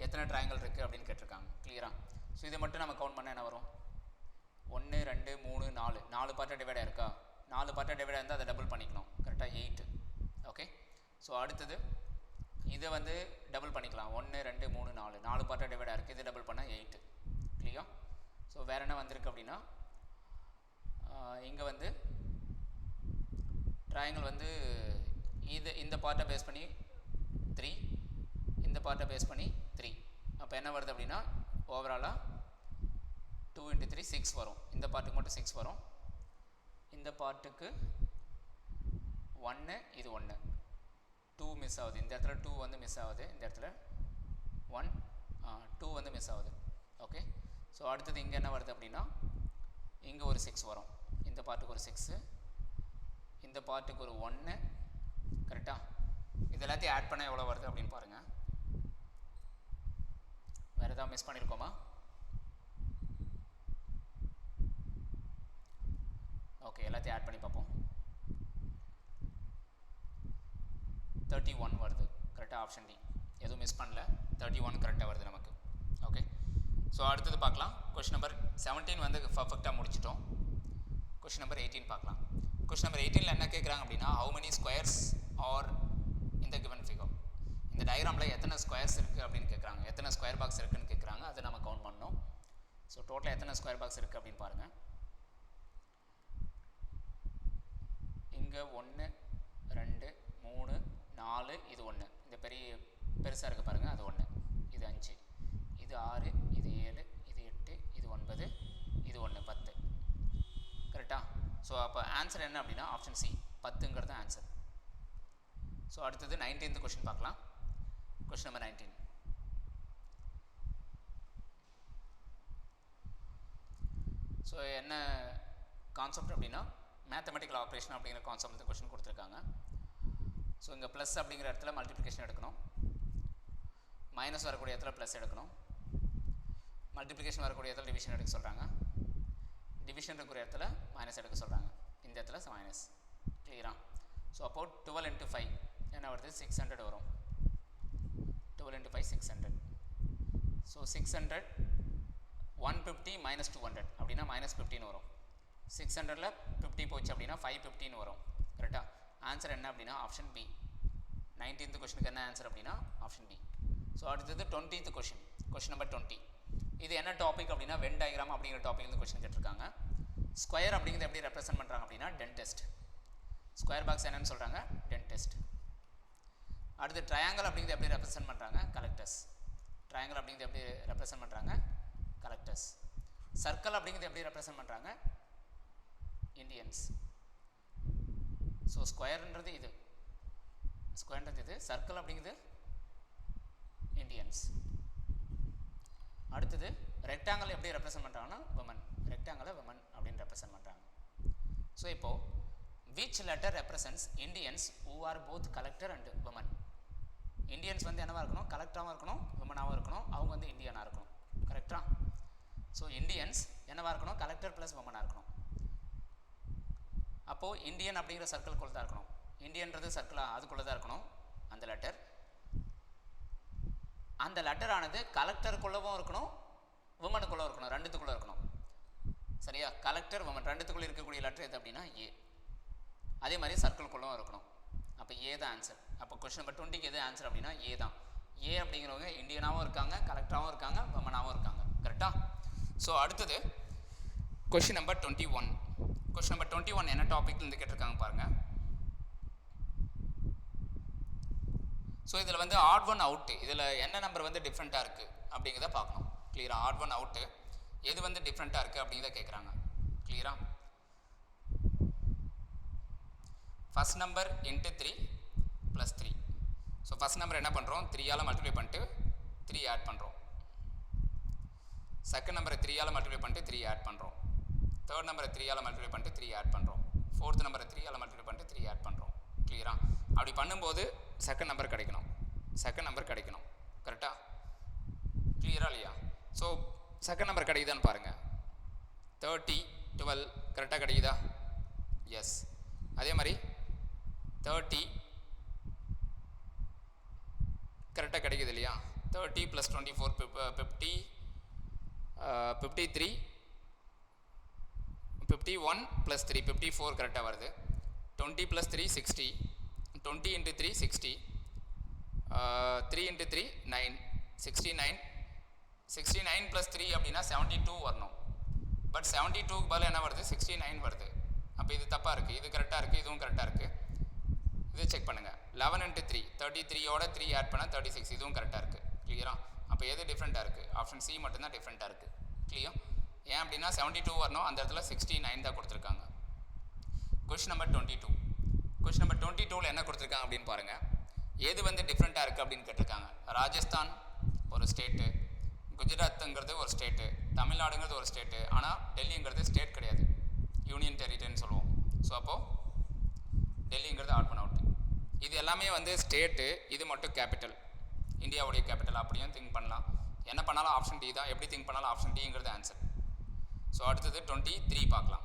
எத்தனை ட்ரையாங்கிள் இருக்குது அப்படின்னு கேட்டிருக்காங்க. கிளியராக. ஸோ இதை மட்டும் நம்ம கவுண்ட் பண்ணால் என்ன வரும்? 1 2 3 4 4 பார்ட்டாக டிவைடாக இருக்கா? 4 பார்ட்டாக டிவைடாக இருந்தால் அதை டபுள் பண்ணிக்கணும். கரெக்டாக 8. ஓகே. ஸோ அடுத்தது இதை வந்து டபுள் பண்ணிக்கலாம். 1 2 3 4 4 பார்ட்டாக டிவைடாக இருக்குது. இது டபுள் பண்ணால் 8. கிளியர். ஸோ வேறு என்ன வந்திருக்கு அப்படின்னா இங்கே வந்து ட்ரையாங்கிள் வந்து இந்த பார்ட்டை பேஸ் பண்ணி 3, இந்த பார்ட்டை பேஸ் பண்ணி 3. அப்போ என்ன வருது அப்படின்னா ஓவராலாக 2 × 3 6 வரும். இந்த பார்ட்டுக்கு மட்டும் 6 வரும். இந்த பார்ட்டுக்கு 1 இது 1 2 மிஸ் ஆகுது. இந்த இடத்துல 2 வந்து மிஸ் ஆகுது. இந்த இடத்துல 1 2 வந்து மிஸ் ஆகுது. ஓகே. ஸோ அடுத்தது இங்கே என்ன வருது அப்படின்னா இங்கே ஒரு 6 வரும். இந்த பார்ட்டுக்கு ஒரு 6, இந்த பார்ட்டுக்கு ஒரு 1. கரெக்டாக. இது எல்லாத்தையும் ஆட் பண்ணால் எவ்வளோ வருது அப்படின்னு பாருங்கள். வேறு எதாவது மிஸ் பண்ணியிருக்கோமா? ஓகே, எல்லாத்தையும் ஆட் பண்ணி பார்ப்போம். 31 வருது. கரெக்டாக. Option D. எதுவும் மிஸ் பண்ணல. 31 கரெக்டாக வருது நமக்கு. ஓகே. ஸோ அடுத்தது பார்க்கலாம். கொஷின் நம்பர் 17 வந்து பர்ஃபெக்டாக முடிச்சிட்டோம். கொஷின் நம்பர் 18 பார்க்கலாம். கொஷின் நம்பர் 18ல் என்ன கேட்குறாங்க அப்படின்னா how many squares are in the given figure. இந்த டயக்ராமில் எத்தனை ஸ்கொயர்ஸ் இருக்குது அப்படின்னு கேட்குறாங்க. எத்தனை ஸ்கொயர் பாக்ஸ் இருக்குதுன்னு கேட்குறாங்க. அதை நம்ம கவுண்ட் பண்ணணும். ஸோ டோட்டலாக எத்தனை ஸ்கொயர் பாக்ஸ் இருக்குது அப்படின்னு பாருங்கள். இங்கே 1 2 3 4 இது 1. இந்த பெருசாக இருக்குது பாருங்கள். அது 1. இது 5, இது 6, இது 7, இது 8, இது 9, இது 1 10. கரெக்டாக. ஸோ அப்போ ஆன்சர் என்ன அப்படின்னா ஆப்ஷன் சி 10ங்கிறது ஆன்சர். ஸோ அடுத்தது 19th கொஷின் பார்க்கலாம். Question number 19. ஸோ என்ன கான்செப்ட் அப்படின்னா மேத்தமெட்டிக்கல் ஆப்ரேஷன் அப்படிங்கிற கான்செப்ட் வந்து கொஷின் கொடுத்துருக்காங்க. ஸோ இங்கே ப்ளஸ் அப்படிங்கிற இடத்துல மல்டிப்ளிகேஷன் எடுக்கணும். மைனஸ் வரக்கூடிய இடத்துல ப்ளஸ் எடுக்கணும். மல்டிப்ளிகேஷன் வரக்கூடிய இடத்துல டிவிஷன் எடுக்க சொல்கிறாங்க. டிவிஷன் இருக்கிற இடத்துல மைனஸ் எடுக்க சொல்கிறாங்க. இந்த இடத்துல மைனஸ். கிளியரா? ஸோ அப்போ 12 × 5 என்ன வருது? 600 வரும். 12 × 5 600. ஸோ 600 150 - 200 அப்படின்னா -15 வரும். 600ல் 50 போச்சு அப்படின்னா 515 வரும். கரெக்டாக. ஆன்சர் என்ன அப்படின்னா ஆப்ஷன் பி. 19th கொஷனுக்கு என்ன ஆன்சர் அப்படின்னா ஆப்ஷன் பி. ஸோ அடுத்தது 20th கொஷின் நம்பர் 20. இது என்ன டாபிக் அப்படின்னா வென் டயக்ராம் அப்படிங்கிற டாபிக் வந்து கொஷின் கேட்டிருக்காங்க. ஸ்கொயர் அப்படிங்கிறது எப்படி ரெப்ரசென்ட் பண்ணுறாங்க அப்படின்னா டென்டிஸ்ட். ஸ்கொயர் பாக்ஸ் என்னன்னு சொல்கிறாங்க? டென்டிஸ்ட். அடுத்து ட்ரையாங்கிள் அப்படிங்கிறது எப்படி ரெப்ரசென்ட் பண்ணுறாங்க? கலெக்டர்ஸ். ட்ரையாங்கிள் அப்படிங்கிறது எப்படி ரெப்ரசென்ட் பண்ணுறாங்க? கலெக்டர்ஸ். சர்க்கிள் அப்படிங்கிறது எப்படி ரெப்ரசென்ட் பண்ணுறாங்க? இண்டியன்ஸ். ஸோ ஸ்கொயர்ன்றது இது, ஸ்கொயர்ன்றது இது, சர்க்கிள் அப்படிங்கிறது இண்டியன்ஸ். அடுத்தது ரெக்டாங்கிள் எப்படி ரெப்ரசென்ட் பண்ணுறாங்கன்னா விமன். ரெக்டாங்கிளை விமன் அப்படின்னு ரெப்ரசென்ட் பண்ணுறாங்க. ஸோ இப்போது which letter represents Indians who are both collector and women? Indians வந்து என்னவா இருக்கணும்? கலெக்டராகவும் இருக்கணும், விமனாகவும் இருக்கணும். அவங்க வந்து இந்தியனாக இருக்கணும். கரெக்டா? ஸோ இந்தியன்ஸ் என்னவா இருக்கணும்? கலெக்டர் ப்ளஸ் விமனாக இருக்கணும். அப்போது இந்தியன் அப்படிங்கிற சர்க்கிள்குள்ளே தான் இருக்கணும். இந்தியன்றது சர்க்கிளாக அதுக்குள்ளே தான் இருக்கணும் அந்த லெட்டர். அந்த லெட்டரானது கலெக்டருக்குள்ளவும் இருக்கணும், விமனுக்குள்ளே இருக்கணும், ரெண்டுத்துக்குள்ளே இருக்கணும். சரியா? கலெக்டர் விமன் ரெண்டுத்துக்குள்ளே இருக்கக்கூடிய லெட்டர் எது அப்படின்னா ஏ. அதே மாதிரி சர்க்கிள்குள்ளவும் இருக்கணும். அப்போ ஏ தான் ஆன்சர். அப்போ கொஸ்டின் நம்பர் 20க்கு எது ஆன்சர் அப்படின்னா ஏ தான். ஏ அப்படிங்கிறவங்க இந்தியனாகவும் இருக்காங்க, கலெக்டராகவும் இருக்காங்க, விமனாகவும் இருக்காங்க. கரெக்டாக? ஸோ அடுத்தது கொஸ்டின் நம்பர் 21. கொஸ்டின் நம்பர் 21 என்ன டாபிக்லேருந்து கேட்டிருக்காங்க பாருங்கள். ஸோ இதில் வந்து ஆட் ஒன் அவுட்டு, இதில் என்ன நம்பர் வந்து டிஃப்ரெண்ட்டாக இருக்குது அப்படிங்கிறத பார்க்கணும். கிளியராக? ஆட் ஒன் அவுட்டு எது வந்து டிஃப்ரெண்ட்டாக இருக்குது அப்படிங்கிறத கேட்குறாங்க. கிளியராக? First number into 3 + 3. So first number என்ன பண்ணுறோம்? 3ஆல் மல்டிப்ளை பண்ணிட்டு 3 ஆட் பண்ணுறோம். செகண்ட் நம்பரை 3ஆல் மல்டிப்ளை பண்ணிட்டு 3 ஆட் பண்ணுறோம். தேர்ட் நம்பரை 3ஆல் மல்டிப்ளை பண்ணிட்டு 3 ஆட் பண்ணுறோம். ஃபோர்த் நம்பரை 3ஆல் மல்டிப்ளை பண்ணிட்டு 3 ஆட் பண்ணுறோம். கிளியரா? அப்படி பண்ணும்போது செகண்ட் நம்பர் கிடைக்கணும். செகண்ட் நம்பர் கிடைக்கணும். கரெக்டாக? கிளியரா இல்லையா? ஸோ செகண்ட் நம்பர் கிடைக்குதான்னு பாருங்கள். 30, 12 கரெக்டாக கிடைக்குதா? எஸ். அதே மாதிரி 30 கரெக்டாக கிடைக்குது இல்லையா? 30 + 24 50, 53, 51 + 3 54 கரெக்டாக வருது. 20 + 3 60, 20 × 3 60, 3 × 3 9, 69, 69 + 3 அப்படின்னா 72 வரணும். பட் 72க்கு பதில் என்ன வருது? 69 வருது. அப்போ இது தப்பாக இருக்குது, இது கரெக்டாக இருக்குது, இதுவும் கரெக்டாக இருக்குது. இது செக் பண்ணுங்கள். 11 × 3 33யோட 3 ஆட் பண்ணால் 36, இதுவும் கரெக்டாக இருக்குது. கிளியரா? அப்போ எது டிஃப்ரெண்ட்டாக இருக்குது? ஆப்ஷன் சி மட்டும்தான் டிஃப்ரெண்ட்டாக இருக்குது. கிளியர்? ஏன் அப்படின்னா 72 வரணும், அந்த இடத்துல 69 தான் கொடுத்துருக்காங்க. Question number 22. கொஸ்டின் நம்பர் 22ல் என்ன கொடுத்துருக்காங்க அப்படின்னு பாருங்கள். எது வந்து டிஃப்ரெண்ட்டாக இருக்குது அப்படின்னு கேட்டிருக்காங்க. ராஜஸ்தான் ஒரு ஸ்டேட்டு, குஜராத்துங்கிறது ஒரு ஸ்டேட்டு, தமிழ்நாடுங்கிறது ஒரு ஸ்டேட்டு, ஆனால் டெல்லிங்கிறது ஸ்டேட் கிடையாது, யூனியன் டெரிட்டரின்னு சொல்லுவோம். ஸோ அப்போது டெல்லிங்கிறது ஆட் பண்ண அவுட். இது எல்லாமே வந்து ஸ்டேட்டு, இது மட்டும் கேபிட்டல், இந்தியாவுடைய கேபிட்டல். அப்படியும் திங்க் பண்ணலாம். என்ன பண்ணாலும் ஆப்ஷன் டி தான், எப்படி திங்க் பண்ணாலும் ஆப்ஷன் டிங்கிறது ஆன்சர். ஸோ அடுத்தது 23 பார்க்கலாம்.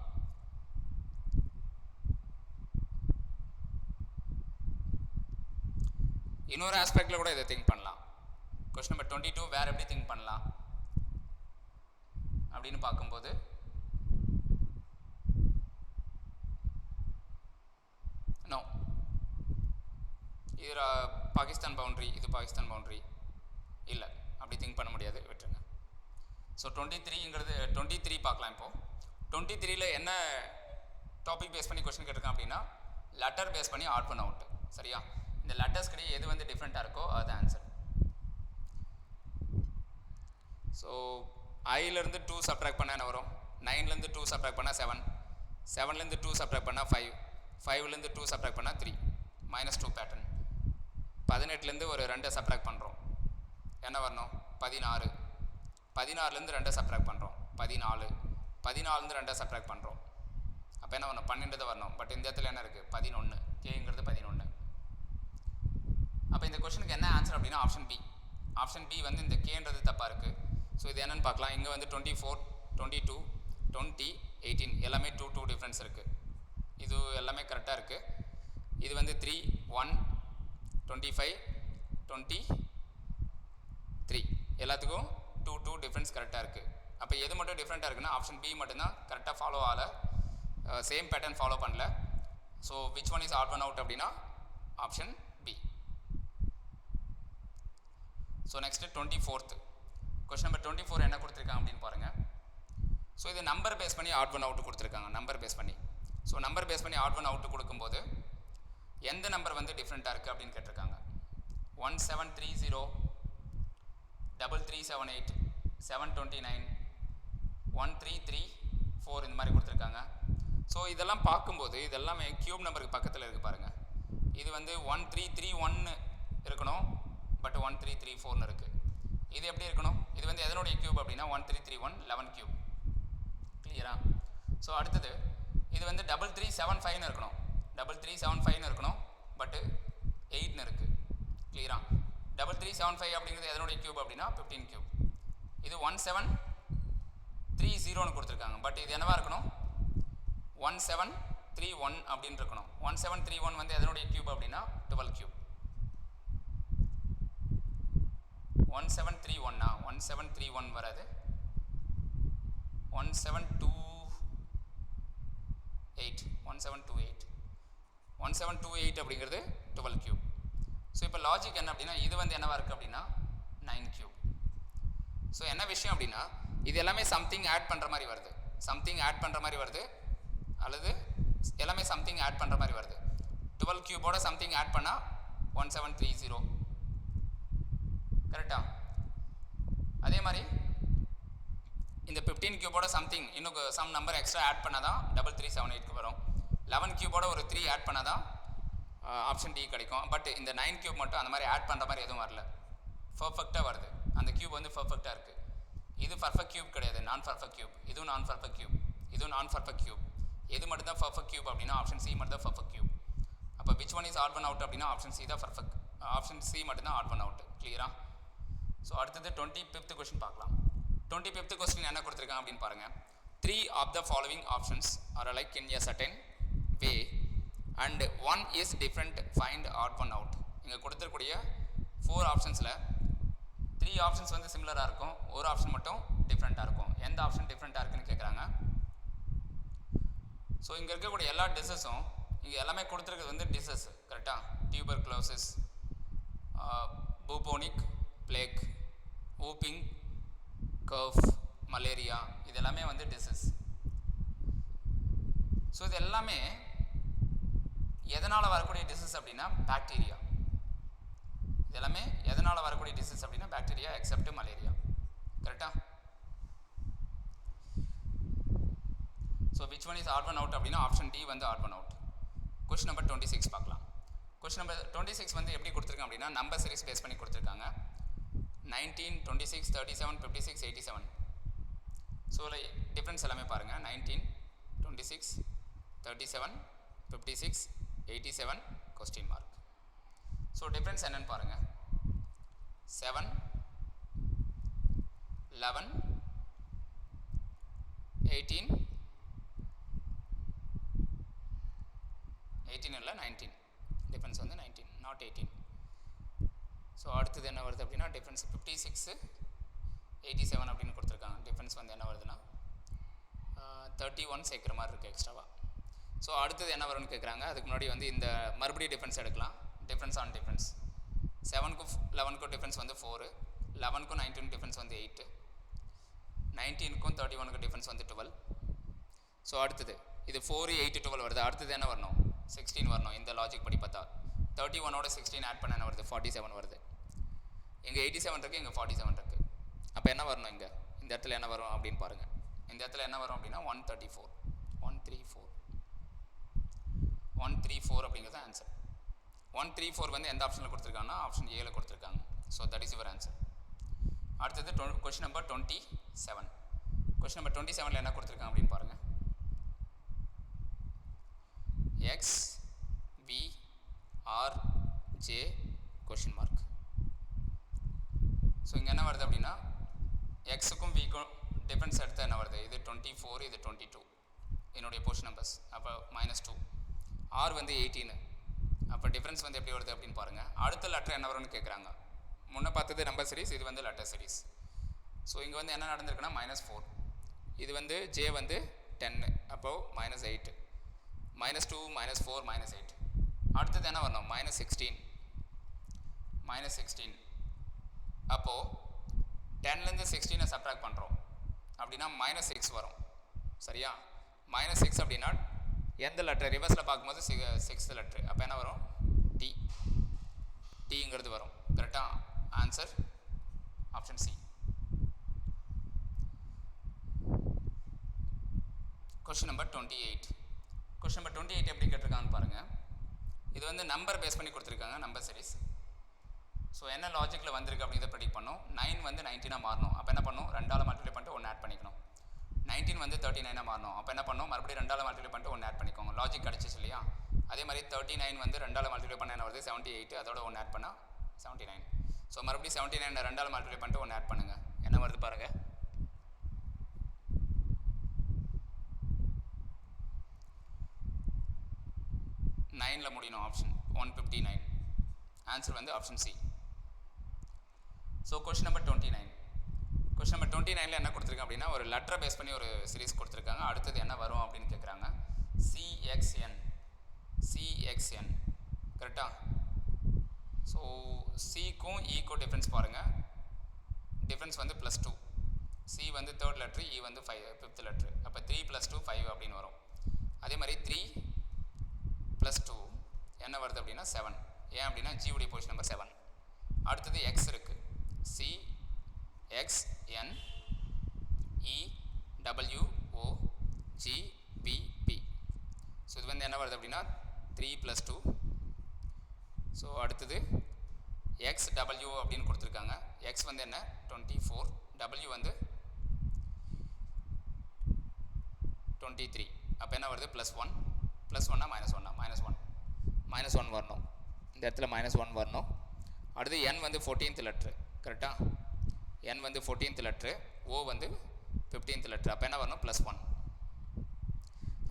இன்னொரு ஆஸ்பெக்டில் கூட இதை திங்க் பண்ணலாம். கொஸ்டின் நம்பர் 22 வேறு எப்படி திங்க் பண்ணலாம் அப்படின்னு பார்க்கும்போது, நோ, இது பாகிஸ்தான் பவுண்ட்ரி, இது பாகிஸ்தான் பவுண்ட்ரி இல்லை, அப்படி திங்க் பண்ண முடியாது, விட்டுருங்க. ஸோ 23 பார்க்கலாம். இப்போது 23ல் என்ன டாபிக் பேஸ் பண்ணி கொஸ்டின் கேட்டிருக்கேன் அப்படின்னா லெட்டர் பேஸ் பண்ணி ஆட் பண்ண அவுட். சரியா? இந்த லெட்டர்ஸ் கிடையாது எது வந்து டிஃப்ரெண்ட்டாக இருக்கோ அது ஆன்சர். ஸோ ஐலேருந்து 2 சப்ட்ராக்ட் பண்ணால் என்ன வரும்? 9லேருந்து 2 சப்ட்ராக்ட் பண்ணால் 7, 7லேருந்து 2 சப்ட்ராக்ட் பண்ணால் 5, 5லேருந்து 2 சப்ட்ராக்ட் பண்ணால் 3, -2 பேட்டர்ன். 18லேருந்து ஒரு 2 சப்ட்ராக்ட் பண்ணுறோம், என்ன வரணும்? 16, 16லேருந்து 2 சப்ட்ராக்ட் பண்ணுறோம், 14, 14லேருந்து 2 சப்ட்ராக்ட் பண்ணுறோம், அப்போ என்ன வரணும்? 12 தான் வரணும். பட் இந்த இடத்துல என்ன இருக்குது? 11, கேங்கிறது 11. அப்போ இந்த கொஸ்டினுக்கு என்ன ஆன்சர் அப்படின்னா ஆப்ஷன் பி. ஆப்ஷன் பி வந்து இந்த கேன்றது தப்பாக இருக்குது. ஸோ இது என்னென்னு பார்க்கலாம். இங்கே வந்து 24, 22, 20, 18 எல்லாமே 2 டிஃப்ரென்ஸ் இருக்குது. இது எல்லாமே கரெக்டாக இருக்குது. இது வந்து 3, 1, 25, 23 எல்லாத்துக்கும் 2 டிஃப்ரென்ஸ் கரெக்டாக இருக்குது. அப்போ எது மட்டும் டிஃப்ரெண்ட்டாக இருக்குன்னா ஆப்ஷன் பி மட்டும்தான் கரெக்டாக ஃபாலோ ஆகலை, சேம் பேட்டர்ன் ஃபாலோ பண்ணல. So which one is odd one out அப்படின்னா option B. So next 24th question number 24 என்ன கொடுத்துருக்காங்க அப்படின்னு பாருங்கள். ஸோ இது நம்பர் பேஸ் பண்ணி ஆட் ஒன் அவுட் கொடுத்துருக்காங்க, நம்பர் பேஸ் பண்ணி. ஸோ நம்பர் பேஸ் பண்ணி ஆட் ஒன் அவுட் கொடுக்கும்போது எந்த நம்பர் வந்து டிஃப்ரெண்ட்டாக இருக்குது அப்படின்னு கேட்டிருக்காங்க. 1730, 3378, 729, 1334 இந்த மாதிரி கொடுத்துருக்காங்க. ஸோ இதெல்லாம் பார்க்கும்போது இதெல்லாமே கியூப் நம்பருக்கு பக்கத்தில் இருக்குது பாருங்கள். இது வந்து 1331 இருக்கணும், பட் 1334 இருக்குது. இது எப்படி இருக்கணும்? இது வந்து எதனுடைய கியூப் அப்படின்னா 1331 11 கியூப். கிளியரா? ஸோ அடுத்தது இது வந்து 3375 இருக்கணும், 3375 இருக்கணும், பட்டு 8 இருக்குது. கிளியரா? 3375 அப்படிங்கிறது எதனுடைய கியூப் அப்படின்னா 15 கியூப். இது 1730 கொடுத்துருக்காங்க, பட் இது என்னவா இருக்கணும்? 1731 அப்படின்னு இருக்கணும். 1731 வந்து எதனுடைய கியூப் அப்படின்னா 12 கியூப். 1731 1731 வராது, 1728 அப்படிங்கிறது 12 கியூப். ஸோ இப்போ லாஜிக் என்ன அப்படின்னா இது வந்து என்னவா இருக்குது அப்படின்னா 9 கியூப். ஸோ என்ன விஷயம் அப்படின்னா இது எல்லாமே சம்திங் ஆட் பண்ணுற மாதிரி வருது, சம்திங் ஆட் பண்ணுற மாதிரி வருது, அல்லது எல்லாமே சம்திங் ஆட் பண்ணுற மாதிரி வருது. 12 கியூபோட சம்திங் ஆட் பண்ணால் 1730, கரெக்டா? அதே மாதிரி இந்த 15 கியூபோட சம்திங் இன்னும் சம் நம்பர் எக்ஸ்ட்ரா ஆட் பண்ணால் தான் 3378 வரும். 11 கியூபோட ஒரு 3 ஆட் பண்ணால் தான் ஆப்ஷன் டி கிடைக்கும். பட் இந்த 9 கியூப் மட்டும் அந்த மாதிரி ஆட் பண்ணுற மாதிரி எதுவும் வரல, பர்ஃபெக்டாக வருது. அந்த கியூப் வந்து பர்ஃபெக்டாக இருக்குது. இது பர்ஃபெக்ட் கியூப் கிடையாது, நான் பர்ஃபெக்ட் கியூப். இதுவும் நான் பர்ஃபெக்ட் கியூப், இதுவும் நான் பர்ஃபெக்ட் கியூப். எது மட்டும் தான் பர்ஃபெக்ட் கியூப் அப்படின்னா ஆப்ஷன் சி மட்டும் தான் பர்ஃபெக்ட் கியூப். அப்போ which one is odd one out அப்படின்னா ஆப்ஷன் சி தான் பர்ஃபெக்ட், ஆப்ஷன் சி மட்டும் தான் ஆட் ஒன் அவுட். கிளியரா? ஸோ அடுத்தது 25th கொஸ்டின் பார்க்கலாம். 25th கொஸ்டின் என்ன கொடுத்துருக்காங்க அப்படின்னு பாருங்கள். 3 of the following options are alike in a certain way and one is different, find odd one out. இங்கே கொடுத்துருக்கூடிய 4 ஆப்ஷன்ஸில் 3 ஆப்ஷன்ஸ் வந்து சிமிலராக இருக்கும், ஒரு ஆப்ஷன் மட்டும் டிஃப்ரெண்ட்டாக இருக்கும். எந்த ஆப்ஷன் டிஃப்ரெண்ட்டாக இருக்குன்னு கேட்குறாங்க. ஸோ இங்கே இருக்கக்கூடிய எல்லா டிசஸும் இங்கே எல்லாமே கொடுத்துருக்கிறது வந்து டிசஸ், கரெக்டாக? Tuberculosis, bubonic plague, whooping cough, malaria, இது எல்லாமே வந்து டிசஸ். ஸோ இது எல்லாமே எதனால் வரக்கூடிய டிசீஸ் அப்படின்னா பாக்டீரியா. இது எல்லாமே எதனால் வரக்கூடிய டிசீஸ் அப்படின்னா பாக்டீரியா, எக்ஸப்ட் மலேரியா, கரெக்டா? So which one is odd one out அப்படின்னா ஆப்ஷன் டி வந்து odd one out. Question number 26 பார்க்கலாம். கொஸ்டின் நம்பர் 26 வந்து எப்படி கொடுத்துருக்காங்க அப்படின்னா நம்பர் சீரிஸ் பேஸ் பண்ணி கொடுத்துருக்காங்க. 19, 26, 37, 56, 87. ஸோ டிஃப்ரென்ஸ் எல்லாமே பாருங்கள். 19, 26, 37, 56, 87 கொஸ்டின் மார்க். ஸோ டிஃப்ரென்ஸ் என்னன்னு பாருங்கள். 7, 11, 18 இல்லை 19. டிஃப்ரென்ஸ் வந்து 19, நாட் 18. ஸோ அடுத்தது என்ன வருது அப்படின்னா டிஃப்ரென்ஸ் 56, 87 அப்படின்னு கொடுத்துருக்காங்க. டிஃப்ரென்ஸ் வந்து என்ன வருதுன்னா 31 சேர்க்குற மாதிரி இருக்குது எக்ஸ்ட்ராவாக. ஸோ அடுத்தது என்ன வரும்னு கேட்குறாங்க. அதுக்கு முன்னாடி வந்து இந்த மறுபடியும் டிஃப்ரென்ஸ் எடுக்கலாம். டிஃப்ரென்ஸ் ஆன் டிஃப்ரென்ஸ் 7க்கும் 11க்கும் டிஃப்ரென்ஸ் வந்து 4, 11க்கும் 19 டிஃப்ரென்ஸ் வந்து 8, 19க்கும் 31க்கும் டிஃப்ரென்ஸ் வந்து 12. ஸோ அடுத்தது இது 4, 8, 12 வருது. அடுத்தது என்ன வரணும்? 16 வரணும். இந்த லாஜிக் படி பார்த்தா 31ஓட 16 ஆட் பண்ண என்ன வருது? 47 வருது. இங்கே 87 இருக்குது, இங்கே 47 இருக்குது. அப்போ என்ன வரணும்? இங்கே இந்த இடத்துல என்ன வரும் அப்படின்னு பாருங்கள். இந்த இடத்துல என்ன வரும் அப்படின்னா 134, 134 அப்படிங்கிறது ஆன்சர். 134 வந்து எந்த ஆப்ஷனில் கொடுத்துருக்காங்கன்னா ஆப்ஷன் ஏல கொடுத்துருக்காங்க. So that is your answer. அடுத்தது கொஸ்டின் நம்பர் 27. கொஸ்டின் நம்பர் 27ல் என்ன கொடுத்துருக்காங்க அப்படின்னு பாருங்கள். X V R J question mark. So இங்கே என்ன வருது அப்படின்னா எக்ஸுக்கும் விக்கும் டிஃப்ரென்ஸ் எடுத்து என்ன வருது? இது 24, இது 22 என்னுடைய போர்ஷன் நம்பர்ஸ். அப்போ -2. ஆர் வந்து 18. அப்போ டிஃப்ரென்ஸ் வந்து எப்படி வருது அப்படின்னு பாருங்கள். அடுத்த லெட்டர் என்ன வரும்னு கேட்குறாங்க. முன்னே பார்த்தது நம்பர் சீரிஸ், இது வந்து லெட்டர் சீரிஸ். ஸோ இங்கே வந்து என்ன நடந்திருக்குன்னா -4. இது வந்து ஜே வந்து 10, அப்போது -8, -2, -4, -8. அடுத்தது என்ன வரணும்? -16. அப்போது 10லேருந்து 16 சப்ட்ராக்ட் பண்ணுறோம் அப்படின்னா -6 வரும். சரியா? -6 அப்படின்னா எந்த லெட்டர் ரிவர்ஸில் பார்க்கும்போது 6th லெட்ரு, அப்போ என்ன வரும்? டி. டிங்கிறது வரும். கரெக்டாக? Answer option C. Question number 28. Question number 28 எப்படி கேட்டிருக்காங்கன்னு பாருங்கள். இது வந்து நம்பர் பேஸ் பண்ணி கொடுத்துருக்காங்க, நம்பர் சீரிஸ். ஸோ என்ன லாஜிக்கில் வந்திருக்கு அப்படிங்கிறத ப்ரெடிக்ட் பண்ணோம். 9 வந்து 19 மாறணும், அப்போ என்ன பண்ணும்? 2ஆல் மல்டிப்ளை பண்ணிட்டு 1 ஆட் பண்ணிக்கணும். 19 வந்து 39 மாறணும், அப்போ என்ன பண்ணும்? மறுபடியும் 2ஆல் மல்டிப்ளை பண்ணிட்டு 1 ஆட் பண்ணிக்கோங்க. லாஜிக் கிடச்சிச்சு இல்லையா? அதே மாதிரி 39 வந்து 2ஆல் மல்டிப்ளை பண்ண என்ன வருது? 78, அதோட 1 ஆட் பண்ணால் 79. ஸோ மறுபடியும் 79 2ஆல் மல்டிப்ளை பண்ணிட்டு 1 ஆட் பண்ணுங்கள். என்ன வருது பாருங்கள்? 9ல் முடியணும் ஆப்ஷன். 159. ஆன்சர் வந்து option C. So question number 29. Question number 29ல் என்ன கொடுத்துருக்காங்க அப்படின்னா, ஒரு லெட்டரை பேஸ் பண்ணி ஒரு சீரிஸ் கொடுத்துருக்காங்க. அடுத்தது என்ன வரும் அப்படின்னு கேட்குறாங்க. சிஎக்ஸ்என். கரெக்டாக? ஸோ சிக்கும் ஈக்கும் டிஃப்ரென்ஸ் பாருங்கள். டிஃப்ரென்ஸ் வந்து +2. சி வந்து 3rd லெட்ரு, இ வந்து 5th லெட்ரு. அப்போ 3 + 2 5 அப்படின்னு வரும். அதே மாதிரி 3 + 2 என்ன வருது அப்படின்னா 7. ஏன் அப்படின்னா ஜி உடைய பொசிஷன் நம்பர் 7. அடுத்தது எக்ஸ் இருக்குது. CXNEWOGBP. ஸோ இது வந்து என்ன வருது அப்படின்னா 3 + 2. ஸோ அடுத்தது XW அப்படின்னு கொடுத்துருக்காங்க. எக்ஸ் வந்து என்ன? 24. W வந்து 23. அப்போ என்ன வருது? +1. +1னா -1. -1 வரணும். இந்த இடத்துல -1 வரணும். அடுத்து N வந்து 14th லெட்ரு. கரெக்டாக? N வந்து 14th லெட்ரு, O வந்து 15th லெட்ரு. அப்போ என்ன வரணும்? +1.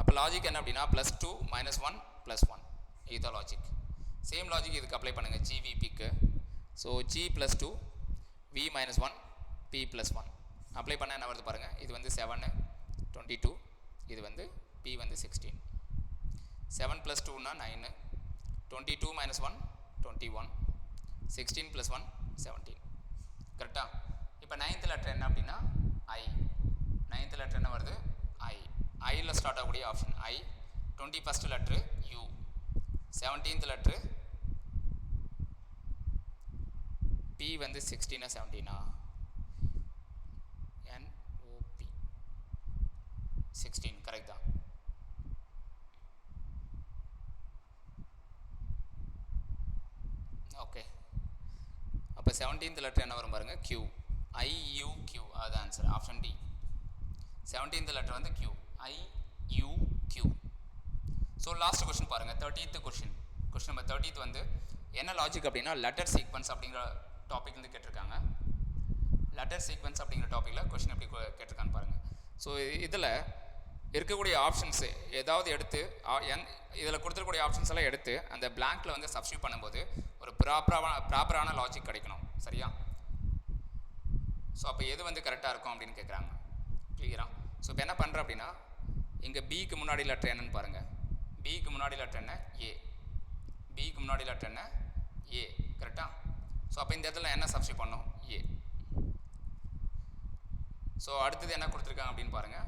அப்போ லாஜிக் என்ன அப்படின்னா +2 -1 +1. இதுதான் லாஜிக். சேம் லாஜிக் இதுக்கு அப்ளை பண்ணுங்கள் GVPக்கு. So G +2 V -1 P +1 apply பண்ணால் என்ன வருது பாருங்கள். இது வந்து 7 22, இது வந்து P வந்து 16. 7 + 2னா 9, 22 - 1 21, 16 + 1 17. கரெக்டாக? இப்போ 9th லெட்டர் என்ன அப்படின்னா I. 9th லெட்டர் என்ன வருது? ஐயில் ஸ்டார்ட் ஆகக்கூடிய option I. 21st letter U. 17th letter P வந்து 16 17 NOP 16. கரெக்ட் தான். ஓகே, அப்போ 17th லெட்டர் என்ன வரும் பாருங்கள்? Q. IUQ. அது answer option D. 17th letter வந்து Q. IUQ. So last question பாருங்கள். 30th question. Question number 30th வந்து என்ன லாஜிக் அப்படின்னா லெட்டர் சீக்வன்ஸ் அப்படிங்கிற டாபிக் வந்து கேட்டிருக்காங்க. லெட்டர் சீக்வன்ஸ் அப்படிங்கிற டாப்பிக்கில் கொஸ்டின் எப்படி கேட்டிருக்கான்னு பாருங்கள். ஸோ இதில் இருக்கக்கூடிய ஆப்ஷன்ஸு ஏதாவது எடுத்து இதில் கொடுத்துருக்கூடிய ஆப்ஷன்ஸ் எல்லாம் எடுத்து அந்த பிளாங்க்கில் வந்து சப்ஸ்டியூட் பண்ணும்போது ஒரு ப்ராப்பரான லாஜிக் கிடைக்கணும். சரியா? ஸோ அப்போ எது வந்து கரெக்டாக இருக்கும் அப்படின்னு கேட்குறாங்க. கிளியரா? ஸோ இப்போ என்ன பண்ணுறேன் அப்படின்னா இங்கே பிக்கு முன்னாடி லெட்டர் என்னன்னு பாருங்கள். பிக்கு முன்னாடி லெட்டர் என்ன? ஏ. பிக்கு முன்னாடி லெட்டர் என்ன? ஏ. கரெக்டாக? ஸோ அப்போ இந்த இடத்துல என்ன சப்ஸ்டியூட் பண்ணணும்? ஏ. ஸோ அடுத்தது என்ன கொடுத்துருக்காங்க அப்படின்னு பாருங்கள்.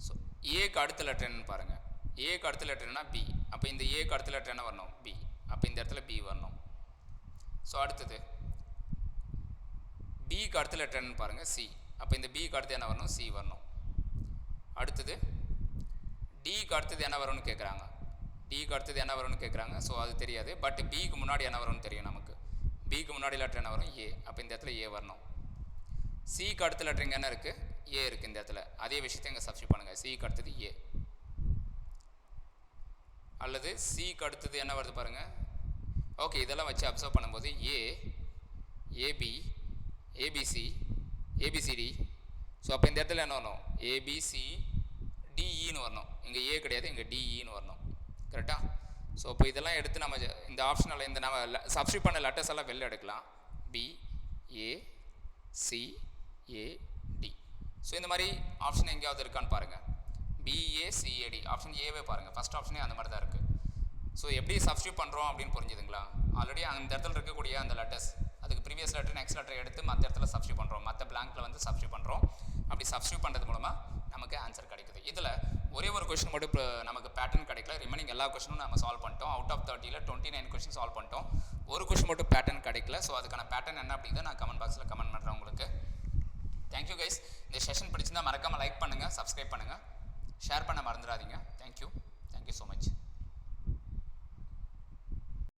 ஸோ ஏக்கு அடுத்த லெட்டர் என்னன்னு பாருங்கள். ஏக்கு அடுத்த லெட்டர்னா பி. அப்போ இந்த ஏக்கு அடுத்த லெட்டர் என்ன வரணும்? பி. அப்போ இந்த இடத்துல பி வரணும். ஸோ அடுத்தது பிக்கு அடுத்த லெட்டர் என்னன்னு பாருங்கள். சி. அப்போ இந்த பிக்கு அடுத்து என்ன வரணும்? சி வரணும். அடுத்தது டிக்கு அடுத்தது என்ன வரும்னு கேட்குறாங்க. டிக்கு அடுத்தது என்ன வரும்னு கேட்குறாங்க. ஸோ அது தெரியாது. பட் பிக்கு முன்னாடி என்ன வரும்னு தெரியும் நமக்கு. பிக்கு முன்னாடி லெட்டர் என்ன வரும்? ஏ. அப்போ இந்த இடத்துல ஏ வரணும். சிக்கு அடுத்த லெட்டர் இங்கே என்ன இருக்குது? ஏ இருக்குது இந்த இடத்துல. அதே விஷயத்தை இங்கே சப்ஸ்டியூட் பண்ணுங்கள். சிக்கு அடுத்தது ஏ. அல்லது சிக்கு அடுத்தது என்ன வருது பாருங்கள். ஓகே, இதெல்லாம் வச்சு அப்சர்வ் பண்ணும்போது ஏ, ஏபி, ஏபிசி, ஏபிசிடி. ஸோ அப்போ இந்த இடத்துல என்ன வரணும்? ஏபிசி டிஇன்னு வரணும். இங்கே ஏ கிடையாது, இங்கே டிஇன்னு வரணும். கரெக்டாக? ஸோ இப்போ இதெல்லாம் எடுத்து நம்ம இந்த ஆப்ஷனில் இந்த நம்ம சப்ஸ்டியூட் பண்ண லெட்டர்ஸ் எல்லாம் வெளில எடுக்கலாம். பி, ஏ, சி, ஏ, டி. ஸோ இந்த மாதிரி ஆப்ஷன் எங்கேயாவது இருக்கான்னு பாருங்கள். பிஏசிஏடி ஆப்ஷன் ஏவே பாருங்கள். ஃபஸ்ட் ஆப்ஷனே அந்த மாதிரி தான் இருக்குது. ஸோ எப்படி சப்ஸ்டியூட் பண்ணுறோம் அப்படின்னு புரிஞ்சுதுங்களா? ஆல்ரெடி அந்த இடத்துல இருக்கக்கூடிய அந்த லெட்டர்ஸ் அதுக்கு ப்ரீவியஸ் லெட்டர் நெக்ஸ்ட் லெட்டர் எடுத்து மற்ற இடத்துல சப்ஸ்டியூட் பண்ணுறோம், மற்ற பிளாங்க்கில் வந்து சப்ஸ்டியூட் பண்ணுறோம். அப்படி சப்ஸ்டியூட் பண்ணுறது மூலமாக நமக்கு ஆன்சர் கிடைக்குது. இதில் ஒரே ஒரு கொஸ்டின் மட்டும் இப்போ நமக்கு பேட்டர்ன் கிடைக்கல, ரிமைனிங் எல்லா கொஸ்டினும் நம்ம சால்வ் பண்ணிட்டோம். அவுட் ஆஃப் 30ல் 29 கொஸ்டின் சால்வ் பண்ணிட்டோம். ஒரு கொஸ்டின் மட்டும் பேட்டர்ன் கிடைக்கல. ஸோ அதுக்கான பேட்டர்ன் என்ன அப்படிங்கிறத நான் கமெண்ட் பாக்ஸில் கமெண்ட் பண்ணுறேன் உங்களுக்கு. Thank you guys. இந்த செஷன் பிடிச்சிருந்தால் மறக்காமல் லைக் பண்ணுங்கள், சப்ஸ்கிரைப் பண்ணுங்கள், ஷேர் பண்ண மறந்துடாதீங்க. Thank you so much.